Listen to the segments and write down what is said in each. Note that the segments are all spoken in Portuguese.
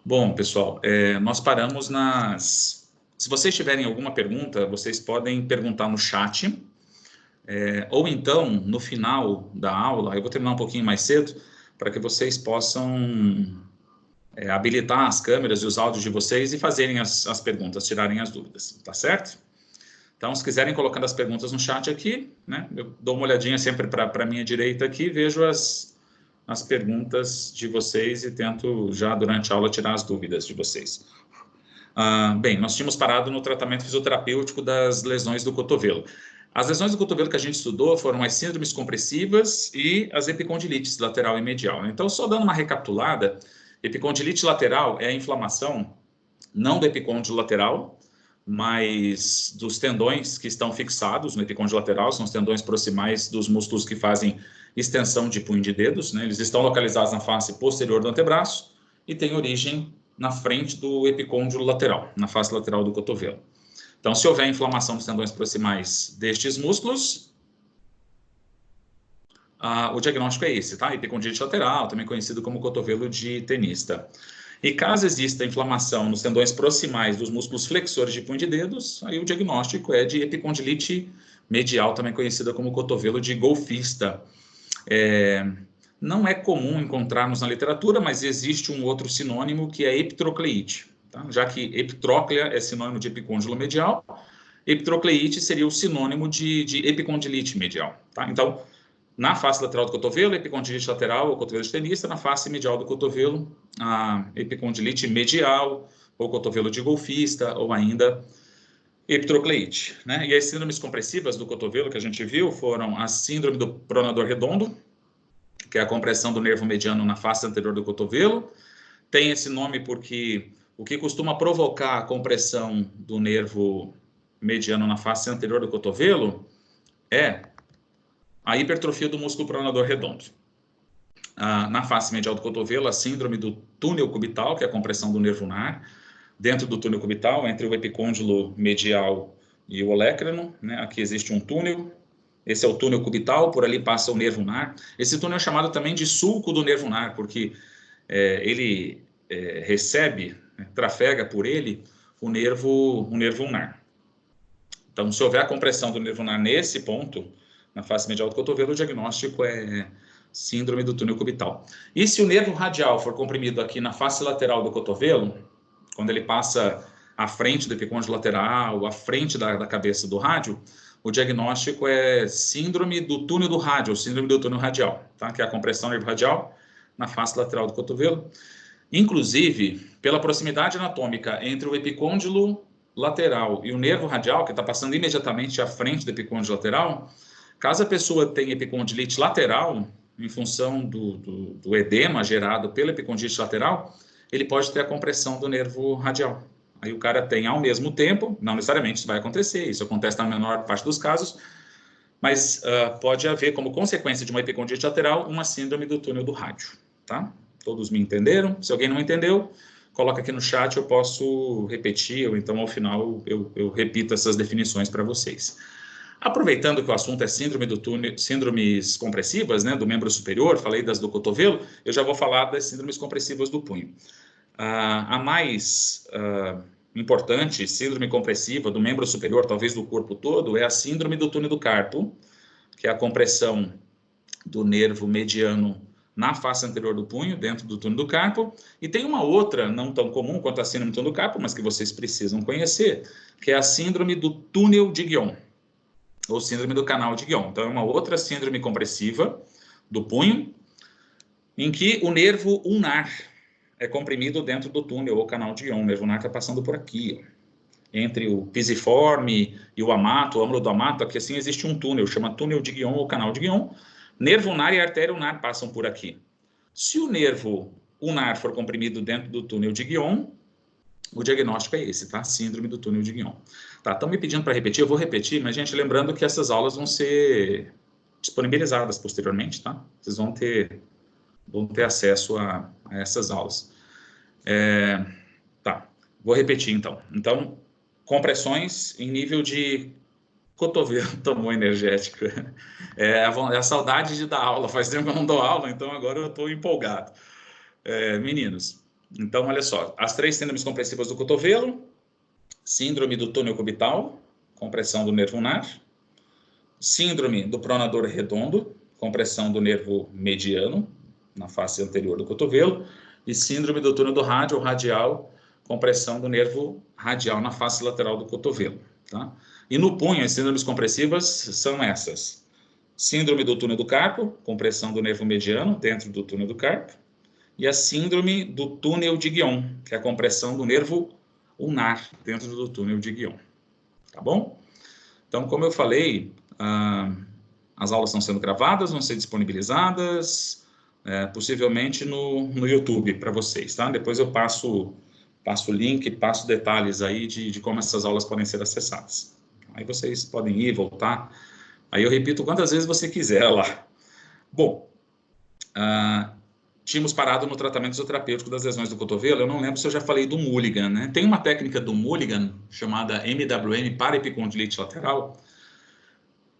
Bom, pessoal, nós paramos nas... Se vocês tiverem alguma pergunta, vocês podem perguntar no chat, ou então, no final da aula, eu vou terminar um pouquinho mais cedo, para que vocês possam habilitar as câmeras e os áudios de vocês e fazerem as perguntas, tirarem as dúvidas, tá certo? Então, se quiserem colocando as perguntas no chat aqui, né, eu dou uma olhadinha sempre para a minha direita aqui, vejo as perguntas de vocês e tento já durante a aula tirar as dúvidas de vocês. Bem, nós tínhamos parado no tratamento fisioterapêutico das lesões do cotovelo. As lesões do cotovelo que a gente estudou foram as síndromes compressivas e as epicondilites lateral e medial. Então, só dando uma recapitulada, epicondilite lateral é a inflamação não do epicôndilo lateral, mas dos tendões que estão fixados no epicôndilo lateral, são os tendões proximais dos músculos que fazem extensão de punho de dedos, né? Eles estão localizados na face posterior do antebraço e têm origem na frente do epicôndilo lateral, na face lateral do cotovelo. Então, se houver inflamação dos tendões proximais destes músculos, o diagnóstico é esse, tá? Epicondilite lateral, também conhecido como cotovelo de tenista. E caso exista inflamação nos tendões proximais dos músculos flexores de punho de dedos, aí o diagnóstico é de epicondilite medial, também conhecida como cotovelo de golfista. Não é comum encontrarmos na literatura, mas existe um outro sinônimo que é epitrocleite. Tá? Já que epitróclea é sinônimo de epicôndilo medial, epitrocleite seria o sinônimo de epicondilite medial. Tá? Então, na face lateral do cotovelo, epicondilite lateral ou cotovelo de tenista, na face medial do cotovelo, a epicondilite medial ou cotovelo de golfista ou ainda epitrocleite. Né? E as síndromes compressivas do cotovelo que a gente viu foram a síndrome do pronador redondo, que é a compressão do nervo mediano na face anterior do cotovelo. Tem esse nome porque o que costuma provocar a compressão do nervo mediano na face anterior do cotovelo é a hipertrofia do músculo pronador redondo. Na face medial do cotovelo, a síndrome do túnel cubital, que é a compressão do nervo ulnar, dentro do túnel cubital, entre o epicôndilo medial e o olecrano, né? Aqui existe um túnel. Esse é o túnel cubital, por ali passa o nervo ulnar. Esse túnel é chamado também de sulco do nervo ulnar, porque ele recebe, trafega por ele o nervo ulnar. Então, se houver a compressão do nervo ulnar nesse ponto, na face medial do cotovelo, o diagnóstico é síndrome do túnel cubital. E se o nervo radial for comprimido aqui na face lateral do cotovelo, quando ele passa à frente do epicôndilo lateral, à frente da cabeça do rádio, o diagnóstico é síndrome do túnel do rádio, ou síndrome do túnel radial, tá? Que é a compressão do nervo radial na face lateral do cotovelo. Inclusive, pela proximidade anatômica entre o epicôndilo lateral e o nervo radial, que está passando imediatamente à frente do epicôndilo lateral, caso a pessoa tenha epicondilite lateral, em função do edema gerado pela epicondilite lateral, ele pode ter a compressão do nervo radial. Aí o cara tem ao mesmo tempo, não necessariamente isso vai acontecer, isso acontece na menor parte dos casos, mas pode haver como consequência de uma epicondilite lateral uma síndrome do túnel do rádio, tá? Todos me entenderam? Se alguém não entendeu, coloca aqui no chat, eu posso repetir, ou então ao final eu repito essas definições para vocês. Aproveitando que o assunto é síndrome do túnel, síndromes compressivas, né, do membro superior, falei das do cotovelo, eu já vou falar das síndromes compressivas do punho. A mais importante síndrome compressiva do membro superior, talvez do corpo todo, é a síndrome do túnel do carpo, que é a compressão do nervo mediano na face anterior do punho, dentro do túnel do carpo. E tem uma outra, não tão comum quanto a síndrome do túnel do carpo, mas que vocês precisam conhecer, que é a síndrome do túnel de Guion, ou síndrome do canal de Guion. Então, é uma outra síndrome compressiva do punho, em que o nervo ulnar é comprimido dentro do túnel ou canal de Guion. O nervo ulnar está passando por aqui, ó, entre o pisiforme e o amato, o âmago do amato, aqui assim existe um túnel, chama túnel de Guion ou canal de Guion. Nervo ulnar e artéria ulnar passam por aqui. Se o nervo ulnar for comprimido dentro do túnel de Guion, o diagnóstico é esse, tá? Síndrome do túnel de Guion. Tá, estão me pedindo para repetir, eu vou repetir, mas, gente, lembrando que essas aulas vão ser disponibilizadas posteriormente, tá? Vocês vão ter acesso a essas aulas. Tá, vou repetir, então. Então, compressões em nível de cotovelo, tomou energético. É a saudade de dar aula, faz tempo que eu não dou aula, então agora eu estou empolgado. Meninos, Então, olha só, as 3 síndromes compressivas do cotovelo: síndrome do túnel cubital, compressão do nervo ulnar; síndrome do pronador redondo, compressão do nervo mediano, na face anterior do cotovelo; e síndrome do túnel do rádio ou radial, compressão do nervo radial na face lateral do cotovelo. Tá? E no punho, as síndromes compressivas são essas: síndrome do túnel do carpo, compressão do nervo mediano dentro do túnel do carpo; e a síndrome do túnel de Guion, que é a compressão do nervo ulnar dentro do túnel de Guion. Tá bom? Então, como eu falei, as aulas estão sendo gravadas, vão ser disponibilizadas, possivelmente no YouTube para vocês, tá? Depois eu passo o link, passo detalhes aí de como essas aulas podem ser acessadas. Aí vocês podem ir, voltar. Aí eu repito quantas vezes você quiser lá. Bom, tínhamos parado no tratamento isoterapêutico das lesões do cotovelo. Eu não lembro se eu já falei do Mulligan, né? Tem uma técnica do Mulligan, chamada MWM para epicondilite lateral,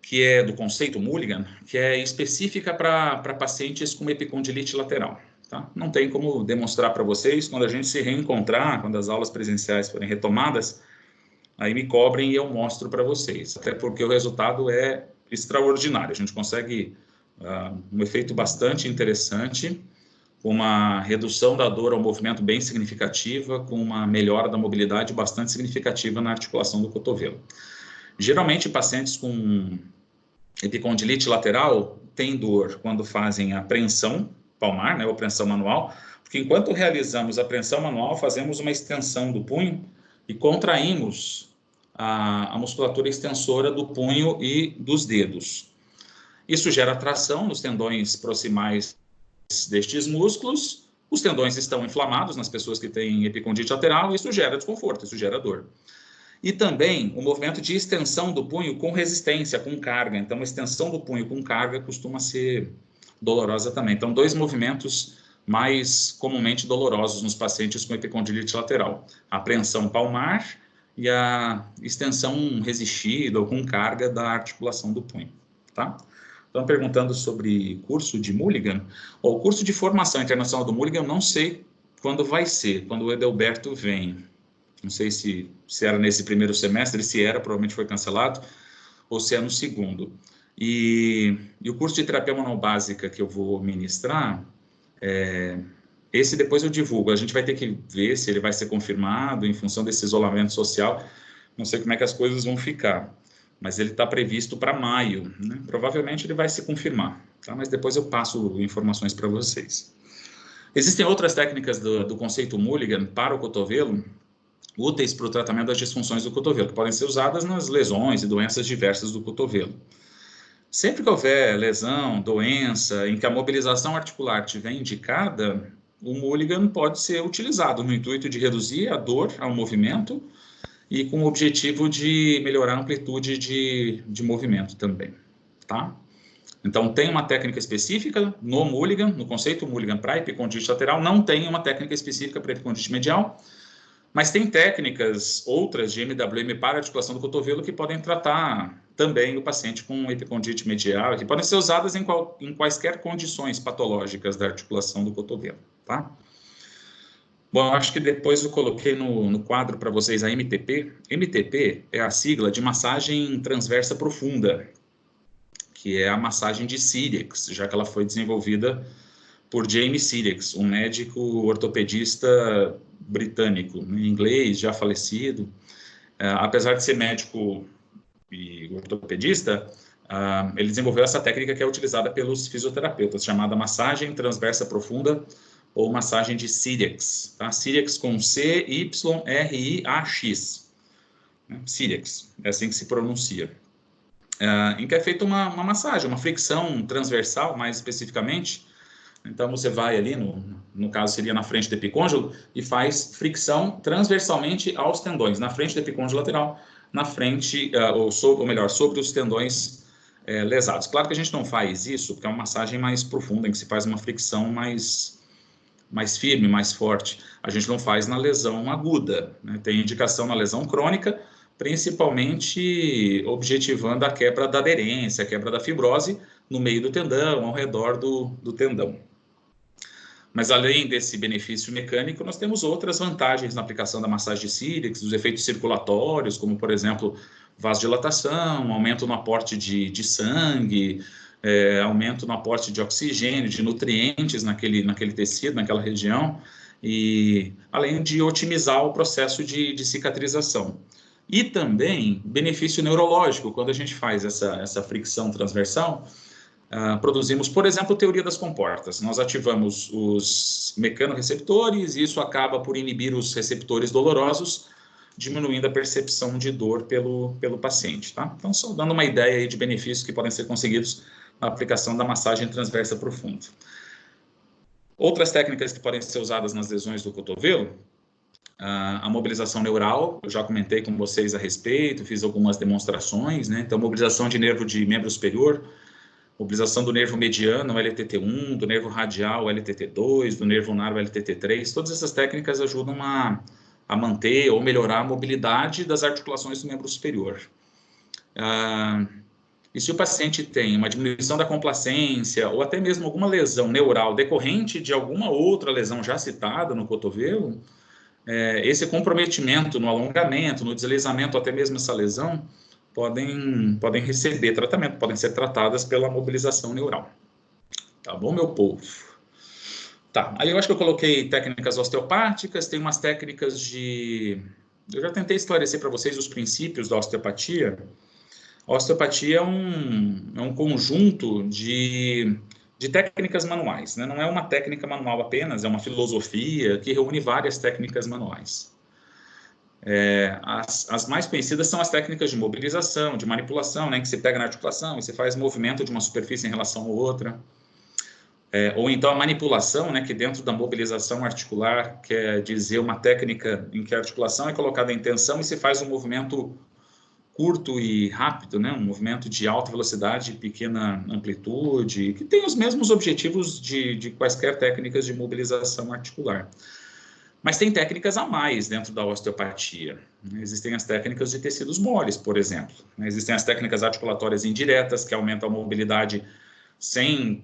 que é do conceito Mulligan, que é específica para pacientes com epicondilite lateral. Tá? Não tem como demonstrar para vocês. Quando a gente se reencontrar, quando as aulas presenciais forem retomadas, aí me cobrem e eu mostro para vocês. Até porque o resultado é extraordinário. A gente consegue um efeito bastante interessante, com uma redução da dor ao movimento bem significativa, com uma melhora da mobilidade bastante significativa na articulação do cotovelo. Geralmente, pacientes com epicondilite lateral têm dor quando fazem a preensão palmar, né, ou preensão manual, porque enquanto realizamos a preensão manual, fazemos uma extensão do punho e contraímos a musculatura extensora do punho e dos dedos. Isso gera tração nos tendões proximais destes músculos. Os tendões estão inflamados nas pessoas que têm epicondilite lateral, e isso gera desconforto, isso gera dor. E também o movimento de extensão do punho com resistência, com carga. Então, a extensão do punho com carga costuma ser dolorosa também. Então, 2 movimentos mais comumente dolorosos nos pacientes com epicondilite lateral: a preensão palmar e a extensão resistida ou com carga da articulação do punho. Tá? Estão perguntando sobre curso de Mulligan. O curso de formação internacional do Mulligan, eu não sei quando vai ser, quando o Edelberto vem. Não sei se era nesse primeiro semestre, se era, provavelmente foi cancelado, ou se é no segundo. E o curso de terapia manual básica que eu vou ministrar, esse depois eu divulgo. A gente vai ter que ver se ele vai ser confirmado em função desse isolamento social. Não sei como é que as coisas vão ficar, mas ele está previsto para maio, né? Provavelmente ele vai se confirmar, tá? Mas depois eu passo informações para vocês. Existem outras técnicas do conceito Mulligan para o cotovelo, úteis para o tratamento das disfunções do cotovelo, que podem ser usadas nas lesões e doenças diversas do cotovelo. Sempre que houver lesão, doença, em que a mobilização articular estiver indicada, o Mulligan pode ser utilizado no intuito de reduzir a dor ao movimento e com o objetivo de melhorar a amplitude de movimento também, tá? Então, tem uma técnica específica no Mulligan, no conceito Mulligan para epicondilite lateral, não tem uma técnica específica para epicondilite medial, mas tem técnicas outras de MWM para articulação do cotovelo que podem tratar também o paciente com epicondilite medial, que podem ser usadas em quaisquer condições patológicas da articulação do cotovelo, tá? Bom, eu acho que depois eu coloquei no quadro para vocês a MTP. MTP é a sigla de massagem transversa profunda, que é a massagem de Sirix, já que ela foi desenvolvida por James Sirix, um médico ortopedista britânico, em inglês, já falecido. Apesar de ser médico e ortopedista, ele desenvolveu essa técnica que é utilizada pelos fisioterapeutas, chamada massagem transversa profunda ou massagem de Sirix. Tá? Sirix com C-Y-R-I-A-X. Sirix, é assim que se pronuncia. Em que é feita uma massagem, uma fricção transversal, mais especificamente. Então, você vai ali, no caso seria na frente do epicôndilo, e faz fricção transversalmente aos tendões, na frente do epicôndilo lateral, na frente, ou melhor, sobre os tendões lesados. Claro que a gente não faz isso, porque é uma massagem mais profunda, em que se faz uma fricção mais firme, mais forte. A gente não faz na lesão aguda, né? Tem indicação na lesão crônica, principalmente objetivando a quebra da aderência, a quebra da fibrose no meio do tendão, ao redor do tendão. Mas além desse benefício mecânico, nós temos outras vantagens na aplicação da massagem cíliax, dos efeitos circulatórios, como, por exemplo, vasodilatação, aumento no aporte de sangue, aumento no aporte de oxigênio, de nutrientes naquele tecido, naquela região, e além de otimizar o processo de cicatrização. E também benefício neurológico, quando a gente faz essa fricção transversal, produzimos, por exemplo, teoria das comportas. Nós ativamos os mecanorreceptores e isso acaba por inibir os receptores dolorosos, diminuindo a percepção de dor pelo paciente, tá? Então, só dando uma ideia aí de benefícios que podem ser conseguidos na aplicação da massagem transversa profunda. Outras técnicas que podem ser usadas nas lesões do cotovelo, a mobilização neural, eu já comentei com vocês a respeito, fiz algumas demonstrações, né? Então, mobilização de nervo de membro superior, mobilização do nervo mediano, o LTT1, do nervo radial, o LTT2, do nervo ulnar, o LTT3, todas essas técnicas ajudam a manter ou melhorar a mobilidade das articulações do membro superior. E se o paciente tem uma diminuição da complacência ou até mesmo alguma lesão neural decorrente de alguma outra lesão já citada no cotovelo, esse comprometimento no alongamento, no deslizamento, até mesmo essa lesão, podem receber tratamento, podem ser tratadas pela mobilização neural. Tá bom, meu povo? Tá, aí eu acho que eu coloquei técnicas osteopáticas, tem umas técnicas de... Eu já tentei esclarecer para vocês os princípios da osteopatia. A osteopatia é um conjunto de técnicas manuais, né? Não é uma técnica manual apenas, é uma filosofia que reúne várias técnicas manuais. As mais conhecidas são as técnicas de mobilização, de manipulação, né? Que você pega na articulação e você faz movimento de uma superfície em relação a outra. Ou então a manipulação, né, que dentro da mobilização articular quer dizer uma técnica em que a articulação é colocada em tensão e se faz um movimento curto e rápido, né, um movimento de alta velocidade e pequena amplitude, que tem os mesmos objetivos de quaisquer técnicas de mobilização articular. Mas tem técnicas a mais dentro da osteopatia. Existem as técnicas de tecidos moles, por exemplo. Existem as técnicas articulatórias indiretas, que aumentam a mobilidade sem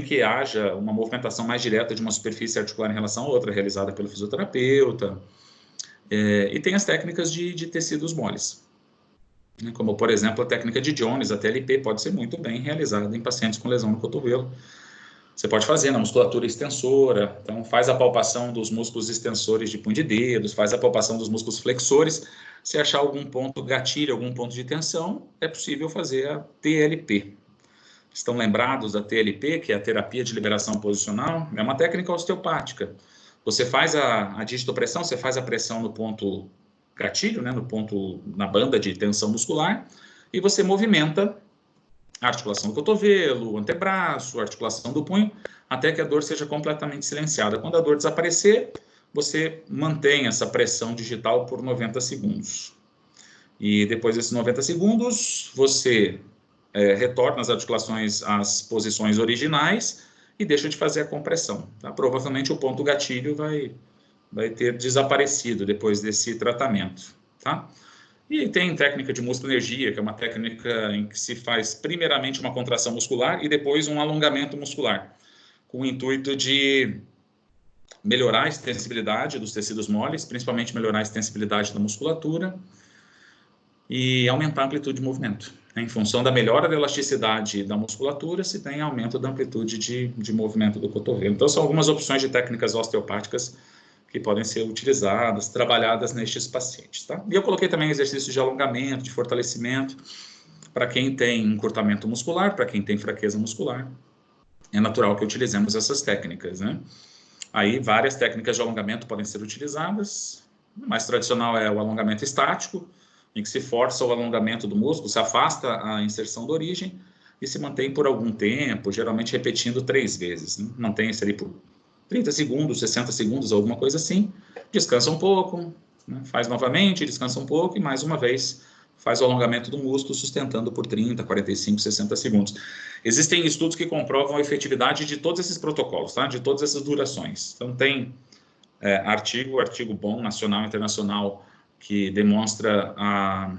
que haja uma movimentação mais direta de uma superfície articular em relação a outra, realizada pelo fisioterapeuta. E tem as técnicas de tecidos moles, né? Como, por exemplo, a técnica de Jones, a TLP, pode ser muito bem realizada em pacientes com lesão no cotovelo. Você pode fazer na musculatura extensora, então faz a palpação dos músculos extensores de punho de dedos, faz a palpação dos músculos flexores. Se achar algum ponto gatilho, algum ponto de tensão, é possível fazer a TLP. Estão lembrados da TLP, que é a terapia de liberação posicional? É uma técnica osteopática. Você faz a digitopressão, você faz a pressão no ponto gatilho, né, na banda de tensão muscular, e você movimenta a articulação do cotovelo, o antebraço, a articulação do punho, até que a dor seja completamente silenciada. Quando a dor desaparecer, você mantém essa pressão digital por 90 segundos. E depois desses 90 segundos, você retorna as articulações às posições originais e deixa de fazer a compressão. Tá? Provavelmente o ponto gatilho vai ter desaparecido depois desse tratamento. Tá? E tem técnica de músculo-energia, que é uma técnica em que se faz primeiramente uma contração muscular e depois um alongamento muscular, com o intuito de melhorar a extensibilidade dos tecidos moles, principalmente melhorar a extensibilidade da musculatura e aumentar a amplitude de movimento. Em função da melhora da elasticidade da musculatura, se tem aumento da amplitude de movimento do cotovelo. Então, são algumas opções de técnicas osteopáticas que podem ser utilizadas, trabalhadas nestes pacientes, tá? E eu coloquei também exercícios de alongamento, de fortalecimento, para quem tem encurtamento muscular, para quem tem fraqueza muscular. É natural que utilizemos essas técnicas, né? Aí, várias técnicas de alongamento podem ser utilizadas. O mais tradicional é o alongamento estático, em que se força o alongamento do músculo, se afasta a inserção da origem e se mantém por algum tempo, geralmente repetindo 3 vezes. Né? Mantém-se ali por 30 segundos, 60 segundos, alguma coisa assim, descansa um pouco, né? Faz novamente, descansa um pouco e mais uma vez faz o alongamento do músculo, sustentando por 30, 45, 60 segundos. Existem estudos que comprovam a efetividade de todos esses protocolos, tá? De todas essas durações. Então tem artigo bom, nacional e internacional, que demonstra a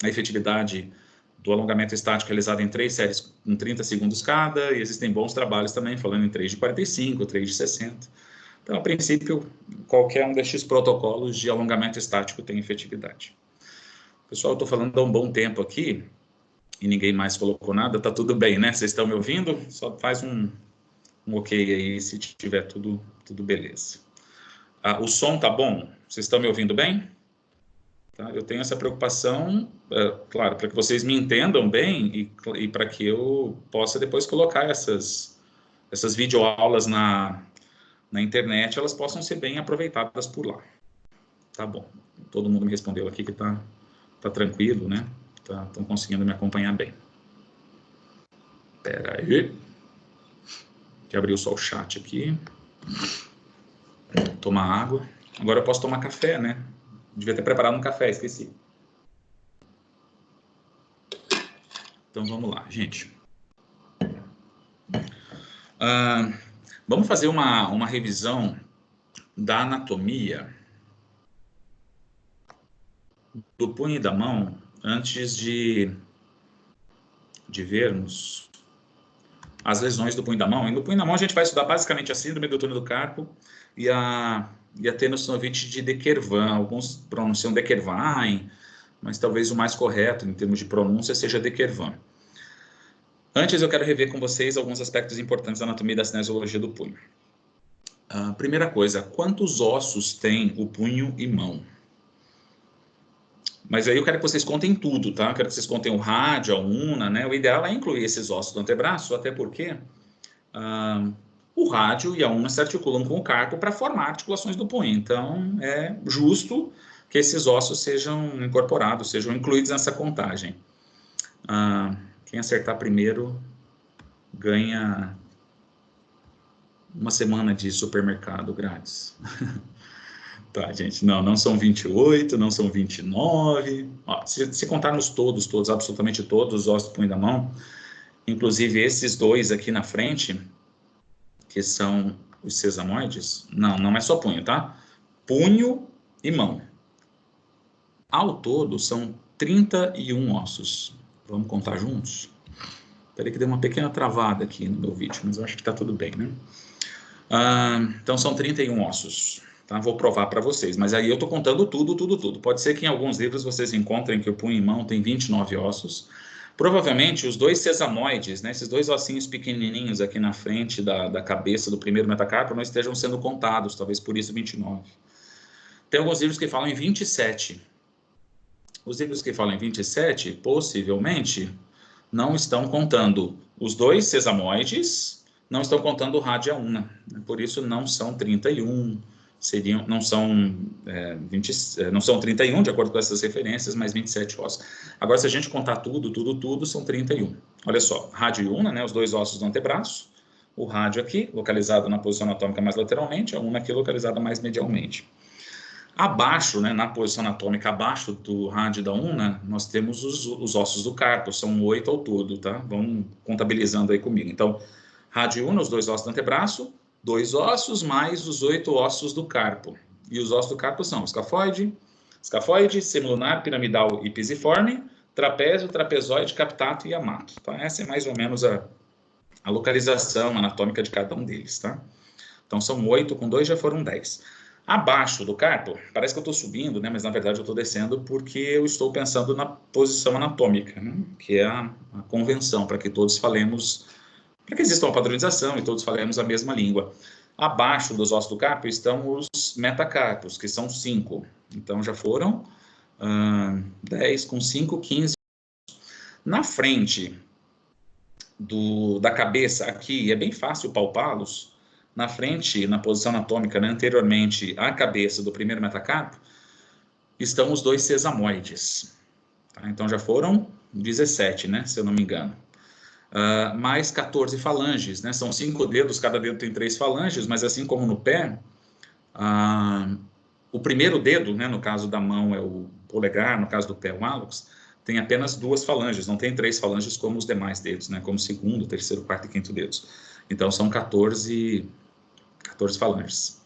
efetividade do alongamento estático realizado em 3 séries com 30 segundos cada, e existem bons trabalhos também, falando em 3 de 45, 3 de 60. Então, a princípio, qualquer um destes protocolos de alongamento estático tem efetividade. Pessoal, eu estou falando há um bom tempo aqui, e ninguém mais colocou nada, tá tudo bem, né? Vocês estão me ouvindo? Só faz um ok aí, se tiver tudo beleza. O som tá bom? Vocês estão me ouvindo bem? Tá? Eu tenho essa preocupação, claro, para que vocês me entendam bem e para que eu possa depois colocar essas videoaulas na internet, elas possam ser bem aproveitadas por lá. Tá bom. Todo mundo me respondeu aqui que tá tranquilo, né? Estão conseguindo me acompanhar bem. Espera aí. Que abriu só o chat aqui. Tomar água. Agora eu posso tomar café, né? Devia ter preparado um café, esqueci. Então vamos lá, gente. Vamos fazer uma revisão da anatomia do punho e da mão antes de vermos as lesões do punho da mão. E no punho da mão a gente vai estudar basicamente a síndrome do túnel do carpo e a tenosynovite de De Quervain. Alguns pronunciam De Quervain, mas talvez o mais correto em termos de pronúncia seja De Quervain. Antes eu quero rever com vocês alguns aspectos importantes da anatomia e da cinesiologia do punho. Primeira coisa, quantos ossos tem o punho e mão? Mas aí eu quero que vocês contem tudo, tá? Eu quero que vocês contem o rádio, a una, né? O ideal é incluir esses ossos do antebraço, até porque o rádio e a una se articulam com o carpo para formar articulações do punho. Então, é justo que esses ossos sejam incorporados, sejam incluídos nessa contagem. Quem acertar primeiro ganha uma semana de supermercado grátis. Tá, gente, não são 28, não são 29. Ó, se contarmos todos, absolutamente todos os ossos do punho da mão, inclusive esses dois aqui na frente, que são os sesamoides, não é só punho, tá? Punho e mão. Ao todo, são 31 ossos. Vamos contar juntos? Espera que deu uma pequena travada aqui no meu vídeo, mas eu acho que tá tudo bem, né? Então, são 31 ossos. Tá? Vou provar para vocês, mas aí eu estou contando tudo. Pode ser que em alguns livros vocês encontrem que o punho e mão tem 29 ossos. Provavelmente os dois sesamoides, né, esses dois ossinhos pequenininhos aqui na frente da cabeça do primeiro metacarpo, não estejam sendo contados, talvez por isso 29. Tem alguns livros que falam em 27. Os livros que falam em 27, possivelmente, não estão contando os dois sesamoides, não estão contando o rádio e a una. Por isso não são 31, não são 31, de acordo com essas referências, mas 27 ossos. Agora, se a gente contar tudo, são 31. Olha só, rádio e una, né, os dois ossos do antebraço, o rádio aqui, localizado na posição anatômica mais lateralmente, a una aqui localizada mais medialmente. Abaixo, né, na posição anatômica, abaixo do rádio e da una, nós temos os ossos do carpo, são 8 ao todo, tá? Vamos contabilizando aí comigo. Então, rádio e una, os dois ossos do antebraço, 2 ossos mais os 8 ossos do carpo. E os ossos do carpo são escafoide, semilunar, piramidal e pisiforme, trapézio, trapezoide, captato e amato. Tá? Essa é mais ou menos a localização anatômica de cada um deles. Tá? Então, são 8, com 2 já foram 10. Abaixo do carpo, parece que eu estou subindo, né? Mas na verdade eu estou descendo porque eu estou pensando na posição anatômica, né? Que é a convenção, para que todos falemos, para que exista uma padronização e todos falemos a mesma língua. Abaixo dos ossos do carpo estão os metacarpos, que são 5. Então já foram 10 com 5, 15. Na frente da cabeça aqui, é bem fácil palpá-los. Na frente, na posição anatômica, né, anteriormente à cabeça do primeiro metacarpo, estão os dois sesamoides. Tá? Então, já foram 17, né, se eu não me engano. Mais 14 falanges, né? São 5 dedos, cada dedo tem 3 falanges, mas assim como no pé, o primeiro dedo, né, no caso da mão é o polegar, no caso do pé é o hálux, tem apenas 2 falanges, não tem 3 falanges como os demais dedos, né, como o segundo, terceiro, quarto e quinto dedos. Então, são 14 falanges.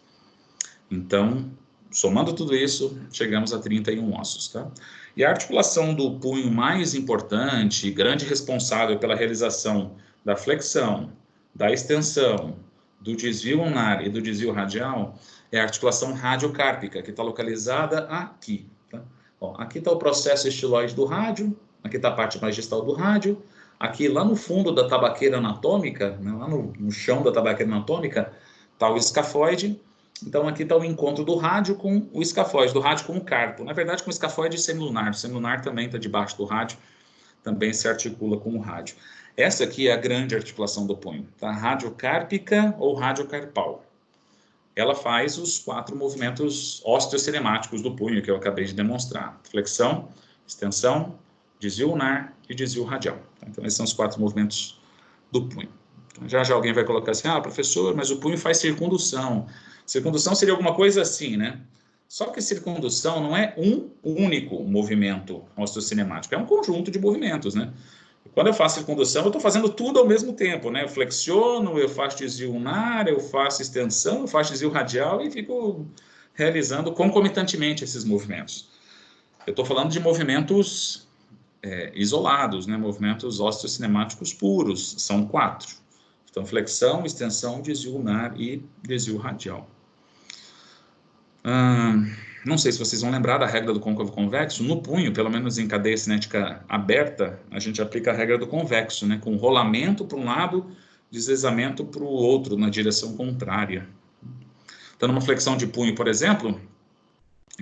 Então, somando tudo isso, chegamos a 31 ossos, tá? E a articulação do punho mais importante, grande responsável pela realização da flexão, da extensão, do desvio ulnar e do desvio radial, é a articulação radiocárpica, que está localizada aqui. Tá? Bom, aqui está o processo estiloide do rádio, aqui está a parte mais distal do rádio, aqui lá no fundo da tabaqueira anatômica, né, lá no chão da tabaqueira anatômica, está o escafoide. Então, aqui está o encontro do rádio com o escafoide, do rádio com o carpo. Na verdade, com o escafoide semilunar. O semilunar também está debaixo do rádio, também se articula com o rádio. Essa aqui é a grande articulação do punho, tá? Radiocárpica ou radiocarpal. Ela faz os 4 movimentos osteocinemáticos do punho, que eu acabei de demonstrar. Flexão, extensão, desvio ulnar e desvio radial. Então, esses são os 4 movimentos do punho. Então, já alguém vai colocar assim, professor, mas o punho faz circundução. Circundução seria alguma coisa assim, né? Só que circundução não é um único movimento osteocinemático, é um conjunto de movimentos, né? Quando eu faço circundução, eu estou fazendo tudo ao mesmo tempo, né? Eu flexiono, eu faço desvio ulnar, eu faço extensão, eu faço desvio radial e fico realizando concomitantemente esses movimentos. Eu estou falando de movimentos isolados, né? Movimentos osteocinemáticos puros, são 4. Então, flexão, extensão, desvio ulnar e desvio radial. Não sei se vocês vão lembrar da regra do côncavo convexo. No punho, pelo menos em cadeia cinética aberta, a gente aplica a regra do convexo, né? Com rolamento para um lado, deslizamento para o outro, na direção contrária. Então, numa flexão de punho, por exemplo,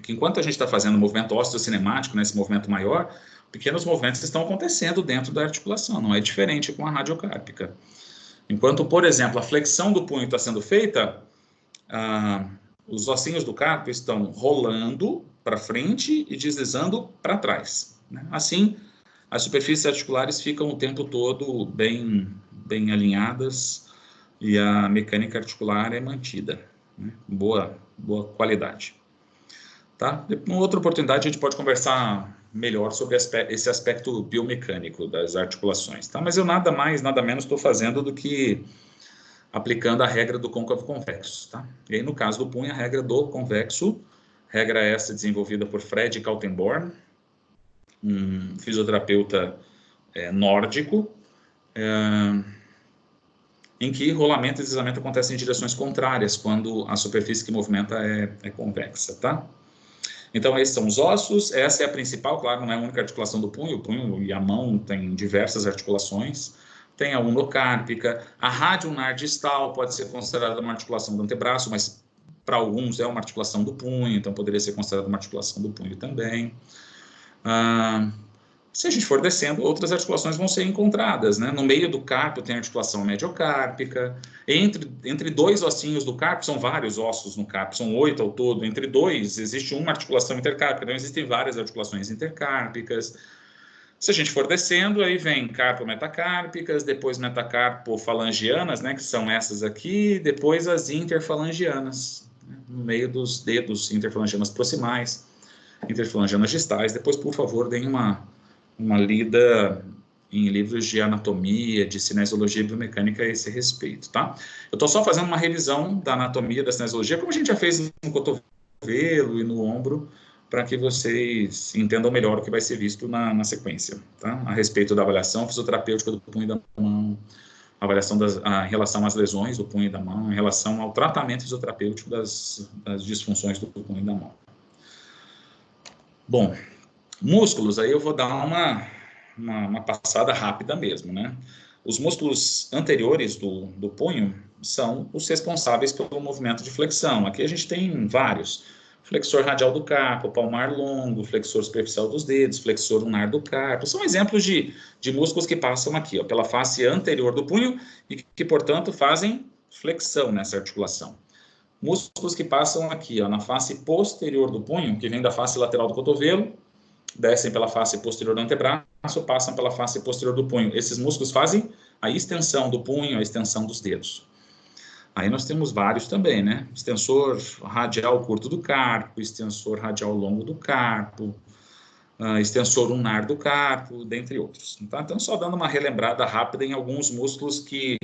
que enquanto a gente está fazendo o movimento osteocinemático, né, esse movimento maior, pequenos movimentos estão acontecendo dentro da articulação, não é diferente com a radiocárpica. Enquanto, por exemplo, a flexão do punho está sendo feita, os ossinhos do carpo estão rolando para frente e deslizando para trás, né? Assim, as superfícies articulares ficam o tempo todo bem alinhadas e a mecânica articular é mantida, né? Boa qualidade. Tá? Em outra oportunidade, a gente pode conversar melhor sobre esse aspecto biomecânico das articulações. Tá? Mas eu nada mais, nada menos estou fazendo do que aplicando a regra do côncavo convexo. Tá? E aí, no caso do punho, a regra do convexo, regra essa desenvolvida por Fred Kaltenborn, um fisioterapeuta nórdico, em que rolamento e deslizamento acontecem em direções contrárias, quando a superfície que movimenta é convexa. Tá? Então, esses são os ossos, essa é a principal, claro, não é a única articulação do punho, o punho e a mão tem diversas articulações, tem a ulnocárpica, a radioulnar distal pode ser considerada uma articulação do antebraço, mas para alguns é uma articulação do punho, então poderia ser considerada uma articulação do punho também. Se a gente for descendo, outras articulações vão ser encontradas, né? No meio do carpo tem a articulação mediocárpica, entre 2 ossinhos do carpo, são vários ossos no carpo, são 8 ao todo, entre 2 existe uma articulação intercárpica, então existem várias articulações intercárpicas. Se a gente for descendo, aí vem carpo-metacárpicas, depois metacarpo-falangianas, né, que são essas aqui, depois as interfalangianas, né, no meio dos dedos, interfalangianas proximais, interfalangianas distais. Depois, por favor, deem uma lida em livros de anatomia, de cinesiologia e biomecânica a esse respeito, tá? Eu estou só fazendo uma revisão da anatomia da cinesiologia, como a gente já fez no cotovelo e no ombro, para que vocês entendam melhor o que vai ser visto na sequência, tá? A respeito da avaliação fisioterapêutica do punho e da mão, avaliação em relação às lesões do punho e da mão, em relação ao tratamento fisioterapêutico das disfunções do punho e da mão. Bom, músculos, aí eu vou dar uma passada rápida mesmo, né? Os músculos anteriores do punho são os responsáveis pelo movimento de flexão. Aqui a gente tem vários. Flexor radial do carpo, palmar longo, flexor superficial dos dedos, flexor ulnar do carpo. São exemplos de músculos que passam aqui, ó, pela face anterior do punho e que, portanto, fazem flexão nessa articulação. Músculos que passam aqui, ó, na face posterior do punho, que vem da face lateral do cotovelo, descem pela face posterior do antebraço, passam pela face posterior do punho. Esses músculos fazem a extensão do punho, a extensão dos dedos. Aí nós temos vários também, né? Extensor radial curto do carpo, extensor radial longo do carpo, extensor ulnar do carpo, dentre outros. Tá? Então, só dando uma relembrada rápida em alguns músculos que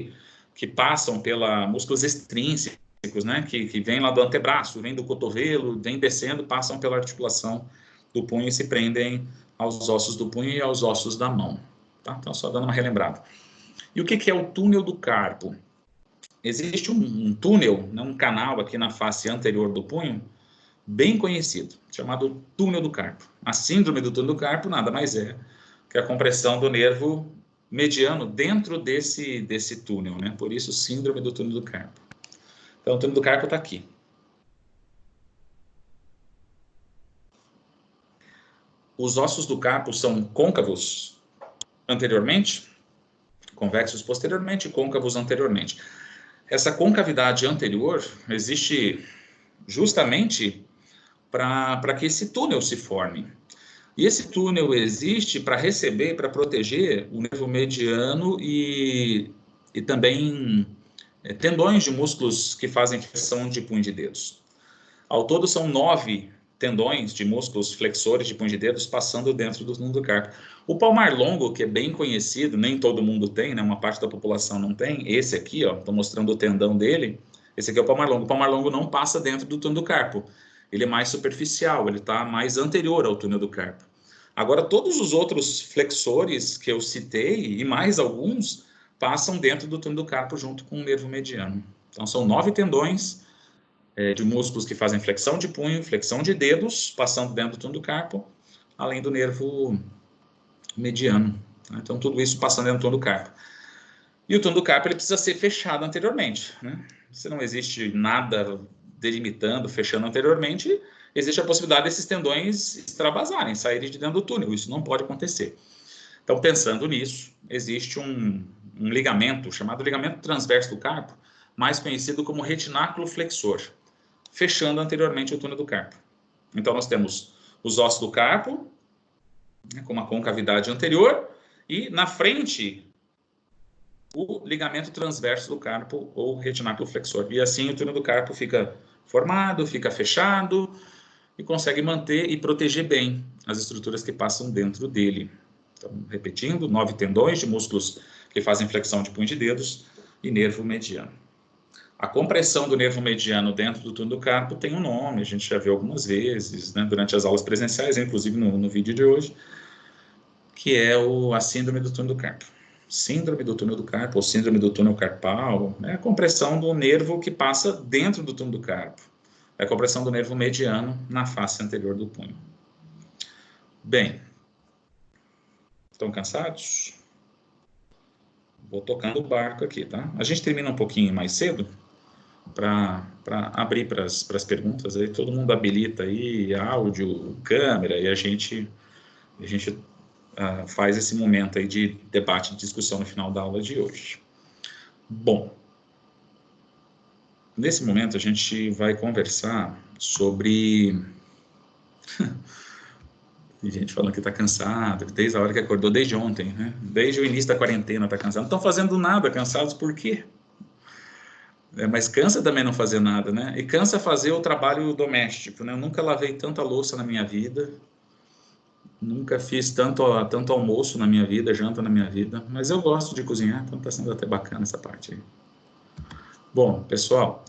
passam músculos extrínsecos, né? Que vêm lá do antebraço, vêm do cotovelo, vêm descendo, passam pela articulação do punho e se prendem aos ossos do punho e aos ossos da mão. Tá? Então, só dando uma relembrada. E o que é o túnel do carpo? Existe um túnel, né, um canal aqui na face anterior do punho, bem conhecido, chamado túnel do carpo. A síndrome do túnel do carpo nada mais é que a compressão do nervo mediano dentro desse túnel, né? Por isso, síndrome do túnel do carpo. Então, o túnel do carpo está aqui. Os ossos do carpo são côncavos anteriormente, convexos posteriormente e côncavos anteriormente. Essa concavidade anterior existe justamente para que esse túnel se forme. E esse túnel existe para receber, para proteger o nervo mediano e também tendões de músculos que fazem flexão de punho de dedos. Ao todo são 9 tendões de músculos flexores de punho de dedos passando dentro do túnel do carpo. O palmar longo, que é bem conhecido, nem todo mundo tem, né? Uma parte da população não tem. Esse aqui, ó, estou mostrando o tendão dele. Esse aqui é o palmar longo. O palmar longo não passa dentro do túnel do carpo. Ele é mais superficial, ele está mais anterior ao túnel do carpo. Agora, todos os outros flexores que eu citei, e mais alguns, passam dentro do túnel do carpo junto com o nervo mediano. Então, são 9 tendões de músculos que fazem flexão de punho, flexão de dedos, passando dentro do túnel do carpo, além do nervo mediano. Tá? Então, tudo isso passando dentro do túnel do carpo. E o túnel do carpo ele precisa ser fechado anteriormente. Né? Se não existe nada delimitando, fechando anteriormente, existe a possibilidade desses tendões extravasarem, saírem de dentro do túnel. Isso não pode acontecer. Então, pensando nisso, existe um ligamento chamado ligamento transverso do carpo, mais conhecido como retináculo flexor, fechando anteriormente o túnel do carpo. Então, nós temos os ossos do carpo, né, com uma concavidade anterior, e na frente, o ligamento transverso do carpo, ou retináculo flexor. E assim o túnel do carpo fica formado, fica fechado, e consegue manter e proteger bem as estruturas que passam dentro dele. Então, repetindo, 9 tendões de músculos que fazem flexão de punho de dedos e nervo mediano. A compressão do nervo mediano dentro do túnel do carpo tem um nome, a gente já viu algumas vezes, né, durante as aulas presenciais, inclusive no vídeo de hoje, que é a síndrome do túnel do carpo. Síndrome do túnel do carpo, ou síndrome do túnel carpal, é a compressão do nervo que passa dentro do túnel do carpo. É a compressão do nervo mediano na face anterior do punho. Bem, estão cansados? Vou tocando o barco aqui, tá? A gente termina um pouquinho mais cedo para abrir para as perguntas. Aí todo mundo habilita aí áudio, câmera e a gente faz esse momento aí de debate e discussão no final da aula de hoje. Bom, nesse momento a gente vai conversar sobre... Tem gente falando que está cansado, desde a hora que acordou, desde ontem, né? Desde o início da quarentena está cansado. Não estão fazendo nada, cansados por quê? Mas cansa também não fazer nada, né? E cansa fazer o trabalho doméstico, né? Eu nunca lavei tanta louça na minha vida, nunca fiz tanto almoço na minha vida, janta na minha vida, mas eu gosto de cozinhar, então está sendo até bacana essa parte aí. Bom, pessoal,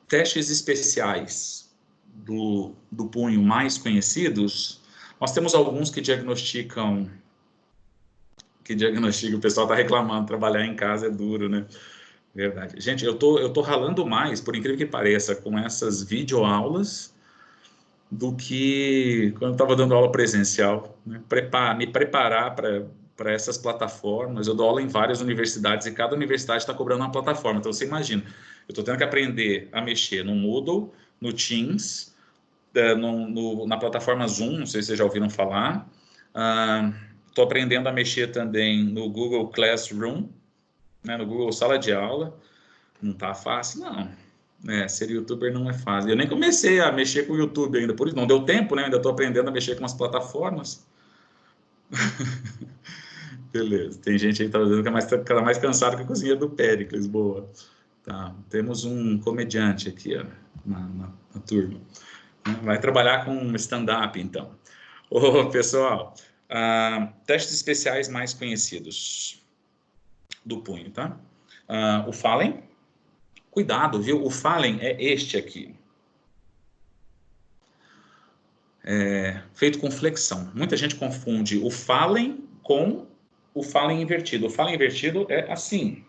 testes especiais do punho mais conhecidos, nós temos alguns que diagnosticam, o pessoal está reclamando, trabalhar em casa é duro, né? Verdade. Gente, eu tô ralando mais, por incrível que pareça, com essas videoaulas do que quando eu estava dando aula presencial, né? Me preparar para essas plataformas. Eu dou aula em várias universidades e cada universidade está cobrando uma plataforma. Então, você imagina, eu estou tendo que aprender a mexer no Moodle, no Teams, na plataforma Zoom, não sei se vocês já ouviram falar. Estou aprendendo a mexer também no Google Classroom, né, no Google Sala de Aula. Não tá fácil, não. Ser youtuber não é fácil. Eu nem comecei a mexer com o YouTube ainda, por isso não deu tempo, né? Ainda estou aprendendo a mexer com as plataformas. Beleza. Tem gente aí que tá dizendo que tá mais cansado que a cozinha do Péricles. Boa. Tá. Temos um comediante aqui, ó, na turma. Vai trabalhar com stand-up, então. Ô, pessoal, testes especiais mais conhecidos do punho, tá? O Fallen. Cuidado, viu? O Fallen é este aqui. feito com flexão. Muita gente confunde o Fallen com o Fallen invertido. O Fallen invertido é assim,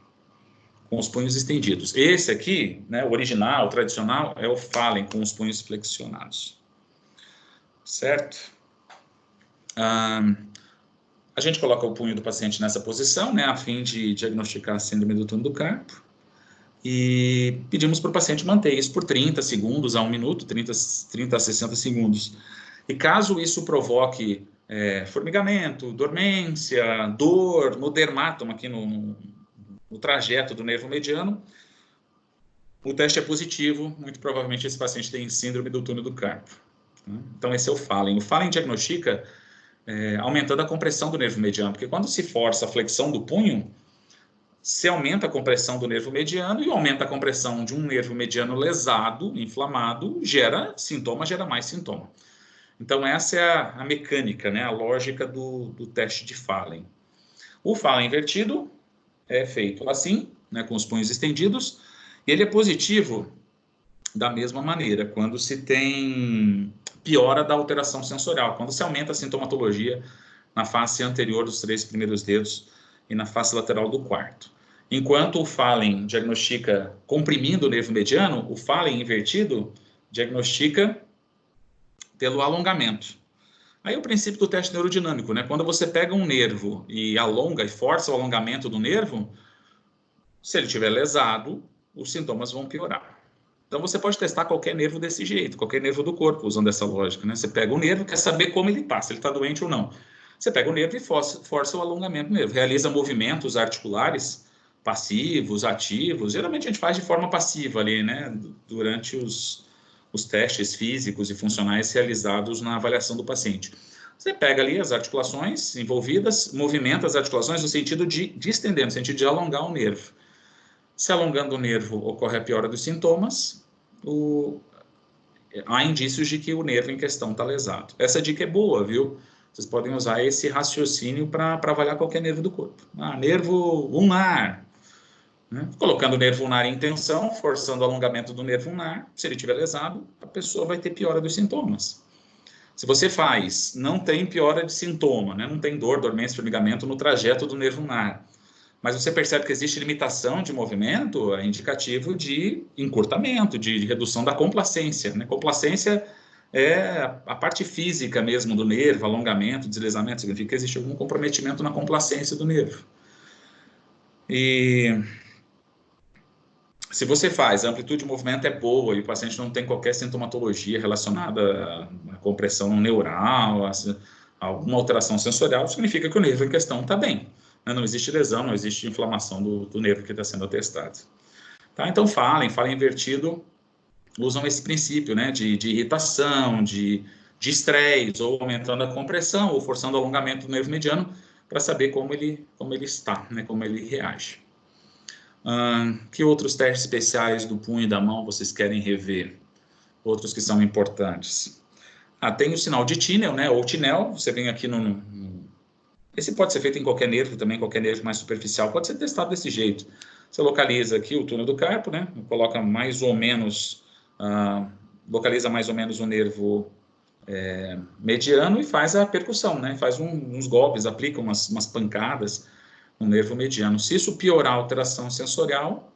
com os punhos estendidos. Esse aqui, né, o original, o tradicional, é o Fallen com os punhos flexionados. Certo? A gente coloca o punho do paciente nessa posição, né, a fim de diagnosticar a síndrome do túnel do carpo. E pedimos para o paciente manter isso por 30 segundos a 1 minuto, 30 a 60 segundos. E caso isso provoque formigamento, dormência, dor no dermátoma, aqui no trajeto do nervo mediano, o teste é positivo, muito provavelmente esse paciente tem síndrome do túnel do carpo. Então esse é o Fallen. O Fallen diagnostica aumentando a compressão do nervo mediano, porque quando se força a flexão do punho, se aumenta a compressão do nervo mediano e aumenta a compressão de um nervo mediano lesado, inflamado, gera sintoma, gera mais sintoma. Então, essa é a mecânica, né, a lógica do teste de Fallen. O Fallen invertido é feito assim, né, com os punhos estendidos, e ele é positivo da mesma maneira, quando se tem piora da alteração sensorial, quando se aumenta a sintomatologia na face anterior dos 3 primeiros dedos e na face lateral do quarto. Enquanto o Fallen diagnostica comprimindo o nervo mediano, o Fallen invertido diagnostica pelo alongamento. Aí o princípio do teste neurodinâmico, né? Quando você pega um nervo e alonga e força o alongamento do nervo, se ele estiver lesado, os sintomas vão piorar. Então você pode testar qualquer nervo desse jeito, qualquer nervo do corpo, usando essa lógica, né? Você pega o nervo, quer saber como ele está, se ele está doente ou não. Você pega o nervo e força o alongamento do nervo, realiza movimentos articulares passivos, ativos. Geralmente a gente faz de forma passiva ali, né? Durante os testes físicos e funcionais realizados na avaliação do paciente. Você pega ali as articulações envolvidas, movimenta as articulações no sentido de estender, no sentido de alongar o nervo. Se alongando o nervo ocorre a piora dos sintomas, há indícios de que o nervo em questão está lesado. Essa dica é boa, viu? Vocês podem usar esse raciocínio para avaliar qualquer nervo do corpo. Nervo ulnar. Né? Colocando o nervo ulnar em tensão, forçando o alongamento do nervo ulnar, se ele estiver lesado, a pessoa vai ter piora dos sintomas. Se você faz, não tem piora de sintoma, né? Não tem dor, dormência, formigamento no trajeto do nervo ulnar, mas você percebe que existe limitação de movimento, é indicativo de encurtamento, de redução da complacência. Né? Complacência é a parte física mesmo do nervo, alongamento, deslizamento, significa que existe algum comprometimento na complacência do nervo. E se você faz, a amplitude de movimento é boa e o paciente não tem qualquer sintomatologia relacionada à compressão neural, a alguma alteração sensorial, significa que o nervo em questão está bem. Não existe lesão, não existe inflamação do nervo que está sendo atestado. Tá? Então, Fallen invertido, usam esse princípio, né, de irritação, de estresse, ou aumentando a compressão, ou forçando o alongamento do nervo mediano, para saber como ele está, né, como ele reage. Que outros testes especiais do punho e da mão vocês querem rever? Outros que são importantes. Tem o sinal de Tinel, né, ou Tinel, você vem aqui esse pode ser feito em qualquer nervo também, qualquer nervo mais superficial, pode ser testado desse jeito. Você localiza aqui o túnel do carpo, né? Coloca mais ou menos, localiza mais ou menos o nervo mediano e faz a percussão, né? Faz uns golpes, aplica umas pancadas no nervo mediano. Se isso piorar a alteração sensorial,